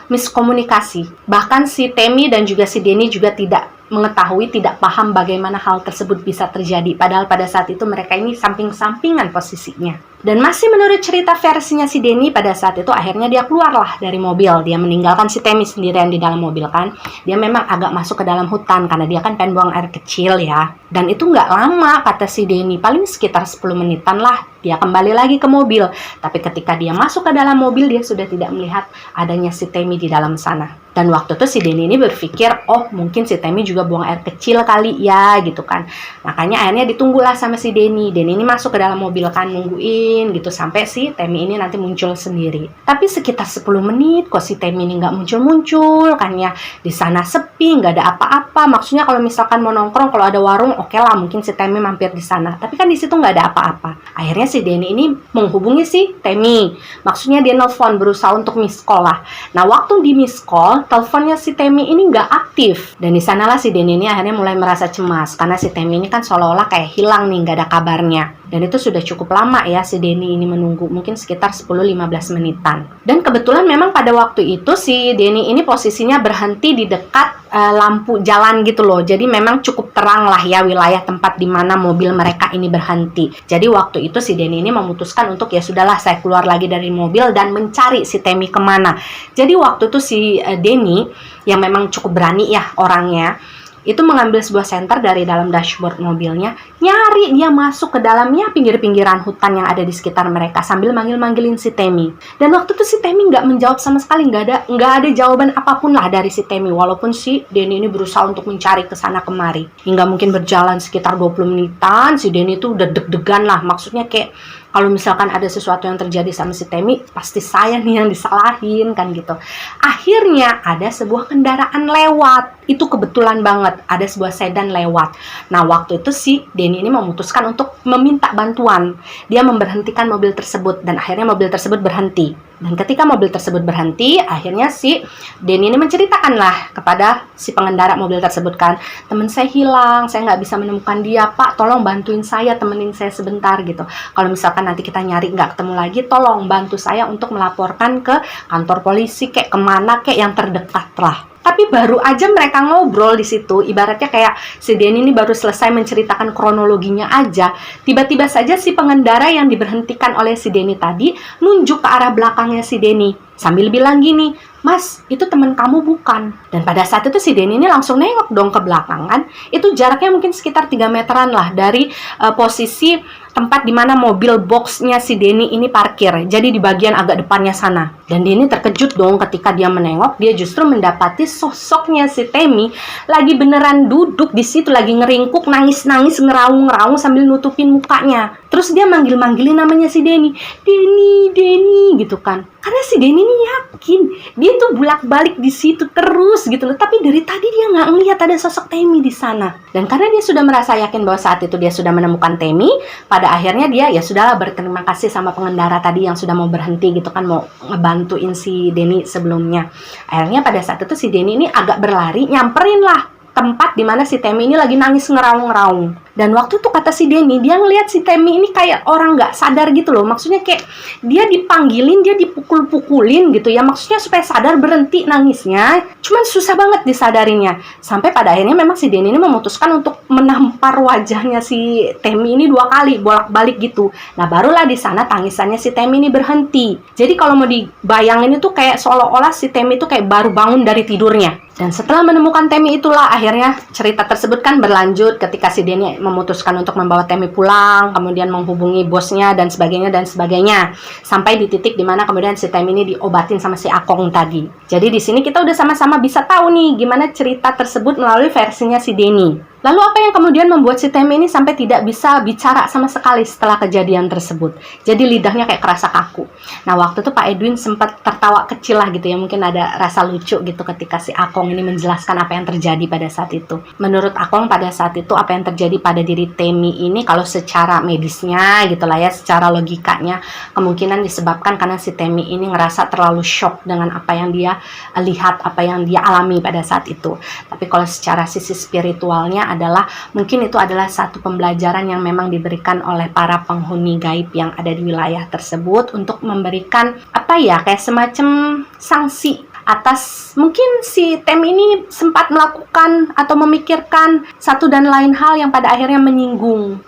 miskomunikasi. Bahkan si Temi dan juga si Denny juga tidak mengetahui, tidak paham bagaimana hal tersebut bisa terjadi. Padahal pada saat itu mereka ini samping-sampingan posisinya. Dan masih menurut cerita versinya si Denny, pada saat itu akhirnya dia keluarlah dari mobil. Dia meninggalkan si Temi sendirian di dalam mobil kan. Dia memang agak masuk ke dalam hutan karena dia kan pengen buang air kecil ya. Dan itu nggak lama kata si Denny, paling sekitar 10 menitan lah. Dia kembali lagi ke mobil. Tapi ketika dia masuk ke dalam mobil, dia sudah tidak melihat adanya si Temi di dalam sana. Dan waktu itu si Denny ini berpikir, oh mungkin si Temi juga buang air kecil kali ya gitu kan. Makanya akhirnya ditunggulah sama si Denny. Denny ini masuk ke dalam mobil kan, nungguin gitu sampai si Temi ini nanti muncul sendiri. Tapi sekitar 10 menit kok si Temi ini nggak muncul-muncul kan ya. Di sana sepi, nggak ada apa-apa. Maksudnya kalau misalkan mau nongkrong, kalau ada warung, oke lah mungkin si Temi mampir di sana. Tapi kan di situ nggak ada apa-apa. Akhirnya si Denny ini menghubungi si Temi. Maksudnya dia nelfon, berusaha untuk miss call lah. Nah waktu di miss call, teleponnya si Temi ini nggak aktif. Dan di sanalah si Denny ini akhirnya mulai merasa cemas. Karena si Temi ini kan seolah-olah kayak hilang nih, nggak ada kabarnya. Dan itu sudah cukup lama ya si Denny ini menunggu. Mungkin sekitar 10-15 menitan. Dan kebetulan memang pada waktu itu si Denny ini posisinya berhenti di dekat lampu jalan gitu loh. Jadi memang cukup terang lah ya wilayah tempat di mana mobil mereka ini berhenti. Jadi waktu itu si Denny ini memutuskan untuk ya sudahlah saya keluar lagi dari mobil dan mencari si Temi kemana. Jadi waktu itu si Denny yang memang cukup berani ya orangnya, itu mengambil sebuah senter dari dalam dashboard mobilnya, nyari dia masuk ke dalamnya pinggir-pinggiran hutan yang ada di sekitar mereka sambil manggil-manggilin si Temi. Dan waktu itu si Temi nggak menjawab sama sekali, nggak ada jawaban apapun lah dari si Temi, walaupun si Denny ini berusaha untuk mencari ke sana kemari. Hingga mungkin berjalan sekitar 20 menitan, si Denny itu udah deg-degan lah, maksudnya kayak kalau misalkan ada sesuatu yang terjadi sama si Temi, pasti saya nih yang disalahin kan gitu. Akhirnya ada sebuah kendaraan lewat. Itu kebetulan banget, ada sebuah sedan lewat. Nah, waktu itu si Denny ini memutuskan untuk meminta bantuan. Dia memberhentikan mobil tersebut dan akhirnya mobil tersebut berhenti. Dan ketika mobil tersebut berhenti, akhirnya si Denny ini menceritakanlah kepada si pengendara mobil tersebut kan, teman saya hilang, saya nggak bisa menemukan dia, Pak, tolong bantuin saya, temenin saya sebentar gitu. Kalau misalkan nanti kita nyari nggak ketemu lagi, tolong bantu saya untuk melaporkan ke kantor polisi, kayak kemana, kayak yang terdekat lah. Tapi baru aja mereka ngobrol di situ, ibaratnya kayak si Denny ini baru selesai menceritakan kronologinya aja, tiba-tiba saja si pengendara yang diberhentikan oleh si Denny tadi nunjuk ke arah belakangnya si Denny sambil bilang gini, Mas, itu teman kamu bukan? Dan pada saat itu si Denny ini langsung nengok dong ke belakang kan. Itu jaraknya mungkin sekitar 3 meteran lah dari posisi tempat di mana mobil boxnya si Denny ini parkir. Jadi di bagian agak depannya sana. Dan Denny terkejut dong ketika dia menengok, dia justru mendapati sosoknya si Temi lagi beneran duduk di situ, lagi ngeringkuk, nangis-nangis, ngeraung-ngeraung sambil nutupin mukanya. Terus dia manggil-manggilin namanya si Denny, Denny gitu kan. Karena si Denny ini yakin dia tuh bolak-balik di situ terus gitu loh. Tapi dari tadi dia nggak ngelihat ada sosok Temi di sana. Dan karena dia sudah merasa yakin bahwa saat itu dia sudah menemukan Temi, pada akhirnya dia ya sudahlah berterima kasih sama pengendara tadi yang sudah mau berhenti gitu kan, mau ngebantuin si Denny sebelumnya. Akhirnya pada saat itu si Denny ini agak berlari, nyamperin lah tempat di mana si Temi ini lagi nangis ngeraung-ngeraung. Dan waktu itu kata si Denny, dia ngelihat si Temi ini kayak orang nggak sadar gitu loh. Maksudnya kayak dia dipanggilin, dia dipukul-pukulin gitu ya. Maksudnya supaya sadar, berhenti nangisnya. Cuman susah banget disadarinya. Sampai pada akhirnya memang si Denny ini memutuskan untuk menampar wajahnya si Temi ini 2 kali, bolak-balik gitu. Nah barulah di sana tangisannya si Temi ini berhenti. Jadi kalau mau dibayangin itu kayak seolah-olah si Temi itu kayak baru bangun dari tidurnya. Dan setelah menemukan Temi itulah akhirnya cerita tersebut kan berlanjut ketika si Denny memutuskan untuk membawa Temi pulang, kemudian menghubungi bosnya dan sebagainya. Sampai di titik dimana kemudian si Temi ini diobatin sama si Akong tadi. Jadi di sini kita udah sama-sama bisa tahu nih gimana cerita tersebut melalui versinya si Denny. Lalu apa yang kemudian membuat si Temi ini sampai tidak bisa bicara sama sekali setelah kejadian tersebut? Jadi lidahnya kayak kerasa kaku. Nah waktu itu Pak Edwin sempat tertawa kecil lah gitu ya, mungkin ada rasa lucu gitu ketika si Akong ini menjelaskan apa yang terjadi pada saat itu. Menurut Akong pada saat itu apa yang terjadi pada diri Temi ini kalau secara medisnya gitu lah ya, secara logikanya kemungkinan disebabkan karena si Temi ini ngerasa terlalu shock dengan apa yang dia lihat, apa yang dia alami pada saat itu. Tapi kalau secara sisi spiritualnya adalah mungkin itu adalah satu pembelajaran yang memang diberikan oleh para penghuni gaib yang ada di wilayah tersebut untuk memberikan apa ya, kayak semacam sanksi atas mungkin si Temi ini sempat melakukan atau memikirkan satu dan lain hal yang pada akhirnya menyinggung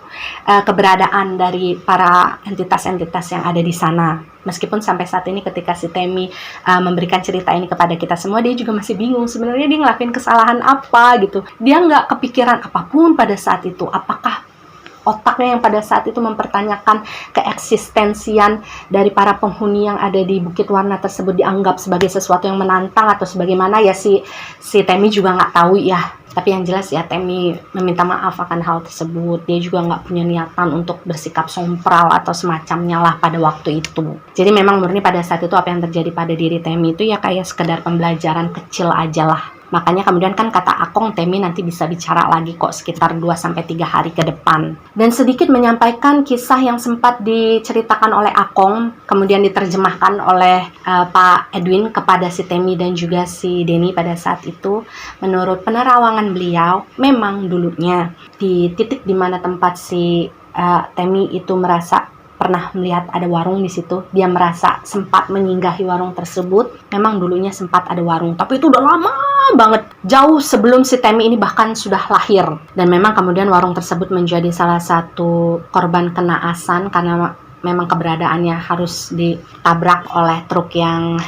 keberadaan dari para entitas-entitas yang ada di sana. Meskipun sampai saat ini ketika si Temi memberikan cerita ini kepada kita semua, dia juga masih bingung sebenarnya dia ngelakuin kesalahan apa gitu. Dia nggak kepikiran apapun pada saat itu. Apakah otaknya yang pada saat itu mempertanyakan keeksistensian dari para penghuni yang ada di Bukit Warna tersebut dianggap sebagai sesuatu yang menantang atau sebagaimana ya si Temi juga nggak tahu ya. Tapi yang jelas ya Temi meminta maaf akan hal tersebut. Dia juga nggak punya niatan untuk bersikap sompral atau semacamnya lah pada waktu itu. Jadi memang murni pada saat itu apa yang terjadi pada diri Temi itu ya kayak sekedar pembelajaran kecil aja lah. Makanya kemudian kan kata Akong, Temi nanti bisa bicara lagi kok sekitar 2-3 hari ke depan. Dan sedikit menyampaikan kisah yang sempat diceritakan oleh Akong, kemudian diterjemahkan oleh Pak Edwin kepada si Temi dan juga si Denny pada saat itu. Menurut penerawangan beliau, memang dulunya di titik dimana tempat si Temi itu merasa pernah melihat ada warung di situ, dia merasa sempat menyinggahi warung tersebut. Memang dulunya sempat ada warung, tapi itu udah lama banget, jauh sebelum si Temi ini bahkan sudah lahir. Dan memang kemudian warung tersebut menjadi salah satu korban kenaasan karena memang keberadaannya harus ditabrak oleh truk yang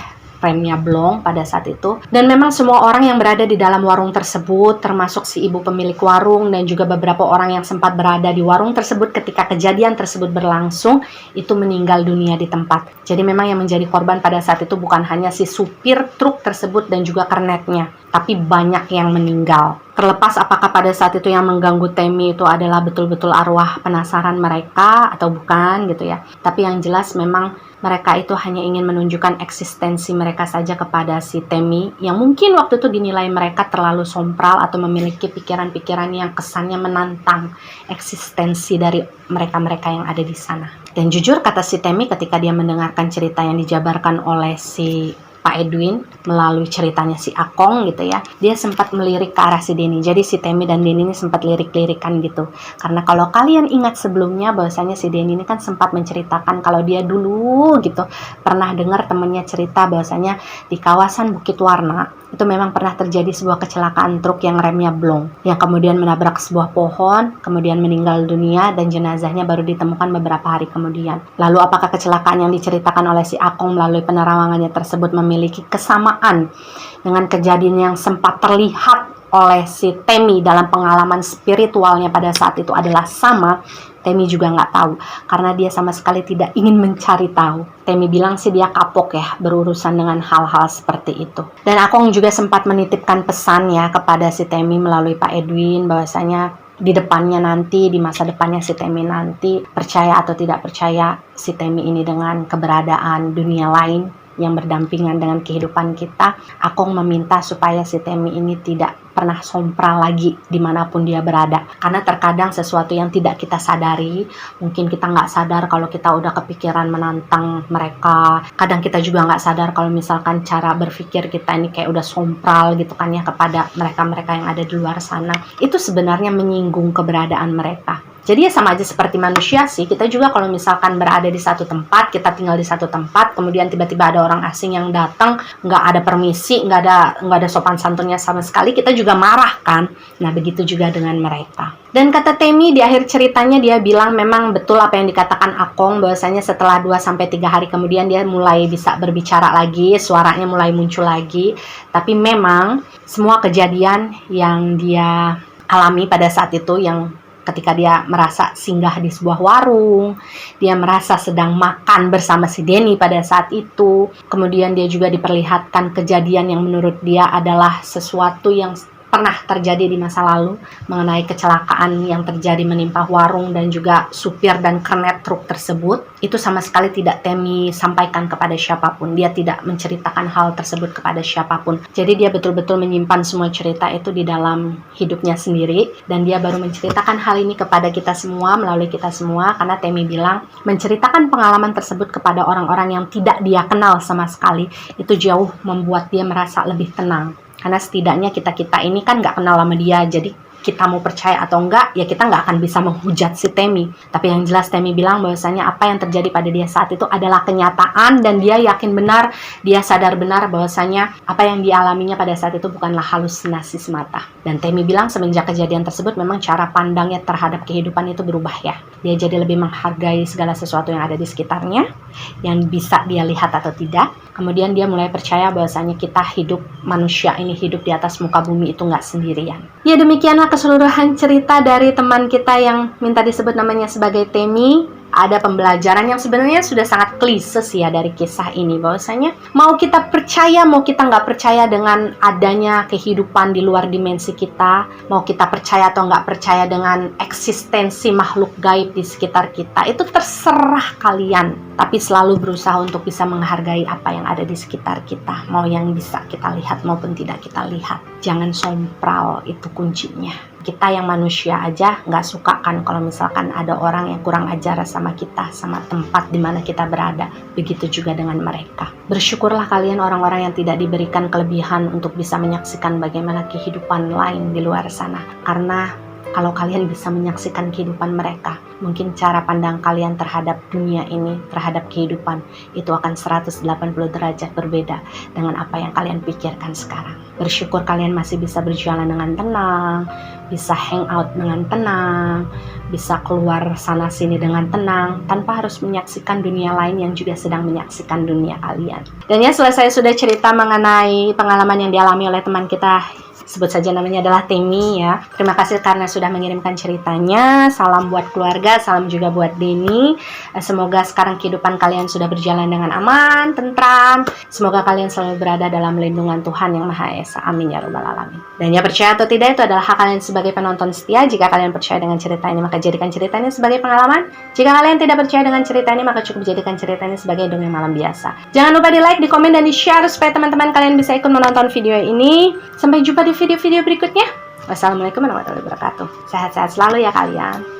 remnya blong pada saat itu. Dan memang semua orang yang berada di dalam warung tersebut, termasuk si ibu pemilik warung dan juga beberapa orang yang sempat berada di warung tersebut ketika kejadian tersebut berlangsung, itu meninggal dunia di tempat. Jadi memang yang menjadi korban pada saat itu bukan hanya si supir truk tersebut dan juga kernetnya, tapi banyak yang meninggal. Terlepas apakah pada saat itu yang mengganggu Temi itu adalah betul-betul arwah penasaran mereka atau bukan gitu ya. Tapi yang jelas memang mereka itu hanya ingin menunjukkan eksistensi mereka saja kepada si Temi yang mungkin waktu itu dinilai mereka terlalu sompral atau memiliki pikiran-pikiran yang kesannya menantang eksistensi dari mereka-mereka yang ada di sana. Dan jujur kata si Temi ketika dia mendengarkan cerita yang dijabarkan oleh si Pak Edwin melalui ceritanya si Akong gitu ya, dia sempat melirik ke arah si Denny. Jadi si Temi dan Denny ini sempat lirik-lirikan gitu. Karena kalau kalian ingat sebelumnya bahwasanya si Denny ini kan sempat menceritakan kalau dia dulu gitu pernah dengar temennya cerita bahwasanya di kawasan Bukit Warna itu memang pernah terjadi sebuah kecelakaan truk yang remnya blong, yang kemudian menabrak sebuah pohon, kemudian meninggal dunia dan jenazahnya baru ditemukan beberapa hari kemudian. Lalu apakah kecelakaan yang diceritakan oleh si Akong melalui penerawangannya tersebut memiliki kesamaan dengan kejadian yang sempat terlihat oleh si Temi dalam pengalaman spiritualnya pada saat itu adalah sama? Temi juga nggak tahu, karena dia sama sekali tidak ingin mencari tahu. Temi bilang sih dia kapok ya berurusan dengan hal-hal seperti itu. Dan Akong juga sempat menitipkan pesan ya kepada si Temi melalui Pak Edwin bahwasanya di depannya nanti, di masa depannya si Temi nanti, percaya atau tidak percaya si Temi ini dengan keberadaan dunia lain yang berdampingan dengan kehidupan kita, Akong meminta supaya si Temi ini tidak pernah sompral lagi dimanapun dia berada. Karena terkadang sesuatu yang tidak kita sadari, mungkin kita nggak sadar kalau kita udah kepikiran menantang mereka. Kadang kita juga nggak sadar kalau misalkan cara berpikir kita ini kayak udah sompral gitu kan ya kepada mereka-mereka yang ada di luar sana. Itu sebenarnya menyinggung keberadaan mereka. Jadi ya sama aja seperti manusia sih, kita juga kalau misalkan berada di satu tempat, kita tinggal di satu tempat, kemudian tiba-tiba ada orang asing yang datang, nggak ada permisi, nggak ada sopan santunnya sama sekali, kita juga marah kan. Nah begitu juga dengan mereka. Dan kata Temi di akhir ceritanya dia bilang memang betul apa yang dikatakan Akong, bahwasanya setelah 2-3 hari kemudian dia mulai bisa berbicara lagi, suaranya mulai muncul lagi. Tapi memang semua kejadian yang dia alami pada saat itu yang ketika dia merasa singgah di sebuah warung, dia merasa sedang makan bersama si Denny pada saat itu. Kemudian dia juga diperlihatkan kejadian yang menurut dia adalah sesuatu yang pernah terjadi di masa lalu mengenai kecelakaan yang terjadi menimpa warung dan juga supir dan kernet truk tersebut. Itu sama sekali tidak Tammy sampaikan kepada siapapun. Dia tidak menceritakan hal tersebut kepada siapapun. Jadi dia betul-betul menyimpan semua cerita itu di dalam hidupnya sendiri, dan dia baru menceritakan hal ini kepada kita semua melalui kita semua, karena Tammy bilang menceritakan pengalaman tersebut kepada orang-orang yang tidak dia kenal sama sekali itu jauh membuat dia merasa lebih tenang. Karena setidaknya kita-kita ini kan nggak kenal sama dia, jadi kita mau percaya atau enggak, ya kita nggak akan bisa menghujat si Tammy. Tapi yang jelas Tammy bilang bahwasanya apa yang terjadi pada dia saat itu adalah kenyataan, dan dia yakin benar, dia sadar benar bahwasanya apa yang dialaminya pada saat itu bukanlah halusinasi semata. Dan Tammy bilang semenjak kejadian tersebut memang cara pandangnya terhadap kehidupan itu berubah ya. Dia jadi lebih menghargai segala sesuatu yang ada di sekitarnya, yang bisa dia lihat atau tidak. Kemudian dia mulai percaya bahwasanya kita hidup, manusia ini hidup di atas muka bumi itu nggak sendirian. Ya demikianlah keseluruhan cerita dari teman kita yang minta disebut namanya sebagai Tammy. Ada pembelajaran yang sebenarnya sudah sangat klise sih ya dari kisah ini, bahwasanya mau kita percaya mau kita nggak percaya dengan adanya kehidupan di luar dimensi kita, mau kita percaya atau nggak percaya dengan eksistensi makhluk gaib di sekitar kita, itu terserah kalian. Tapi selalu berusaha untuk bisa menghargai apa yang ada di sekitar kita, mau yang bisa kita lihat maupun tidak kita lihat. Jangan sompral, itu kuncinya. Kita yang manusia aja nggak suka kan kalau misalkan ada orang yang kurang ajar sama kita, sama tempat di mana kita berada. Begitu juga dengan mereka. Bersyukurlah kalian orang-orang yang tidak diberikan kelebihan untuk bisa menyaksikan bagaimana kehidupan lain di luar sana. Karena kalau kalian bisa menyaksikan kehidupan mereka, mungkin cara pandang kalian terhadap dunia ini, terhadap kehidupan, itu akan 180 derajat berbeda dengan apa yang kalian pikirkan sekarang. Bersyukur kalian masih bisa berjalan dengan tenang, bisa hangout dengan tenang, bisa keluar sana-sini dengan tenang, tanpa harus menyaksikan dunia lain yang juga sedang menyaksikan dunia kalian. Dan ya, selesai sudah cerita mengenai pengalaman yang dialami oleh teman kita, sebut saja namanya adalah Tammy ya. Terima kasih karena sudah mengirimkan ceritanya. Salam buat keluarga, salam juga buat Denny. Semoga sekarang kehidupan kalian sudah berjalan dengan aman, tentram. Semoga kalian selalu berada dalam lindungan Tuhan Yang Maha Esa. Amin ya rabbal alamin. Dan ya, percaya atau tidak itu adalah hak kalian sebagai penonton setia. Jika kalian percaya dengan cerita ini, maka jadikan cerita ini sebagai pengalaman. Jika kalian tidak percaya dengan cerita ini, maka cukup jadikan cerita ini sebagai dongeng malam biasa. Jangan lupa di like, di komen, dan di share supaya teman-teman kalian bisa ikut menonton video ini. Sampai jumpa di video-video berikutnya. Wassalamualaikum warahmatullahi wabarakatuh. Sehat-sehat selalu ya kalian.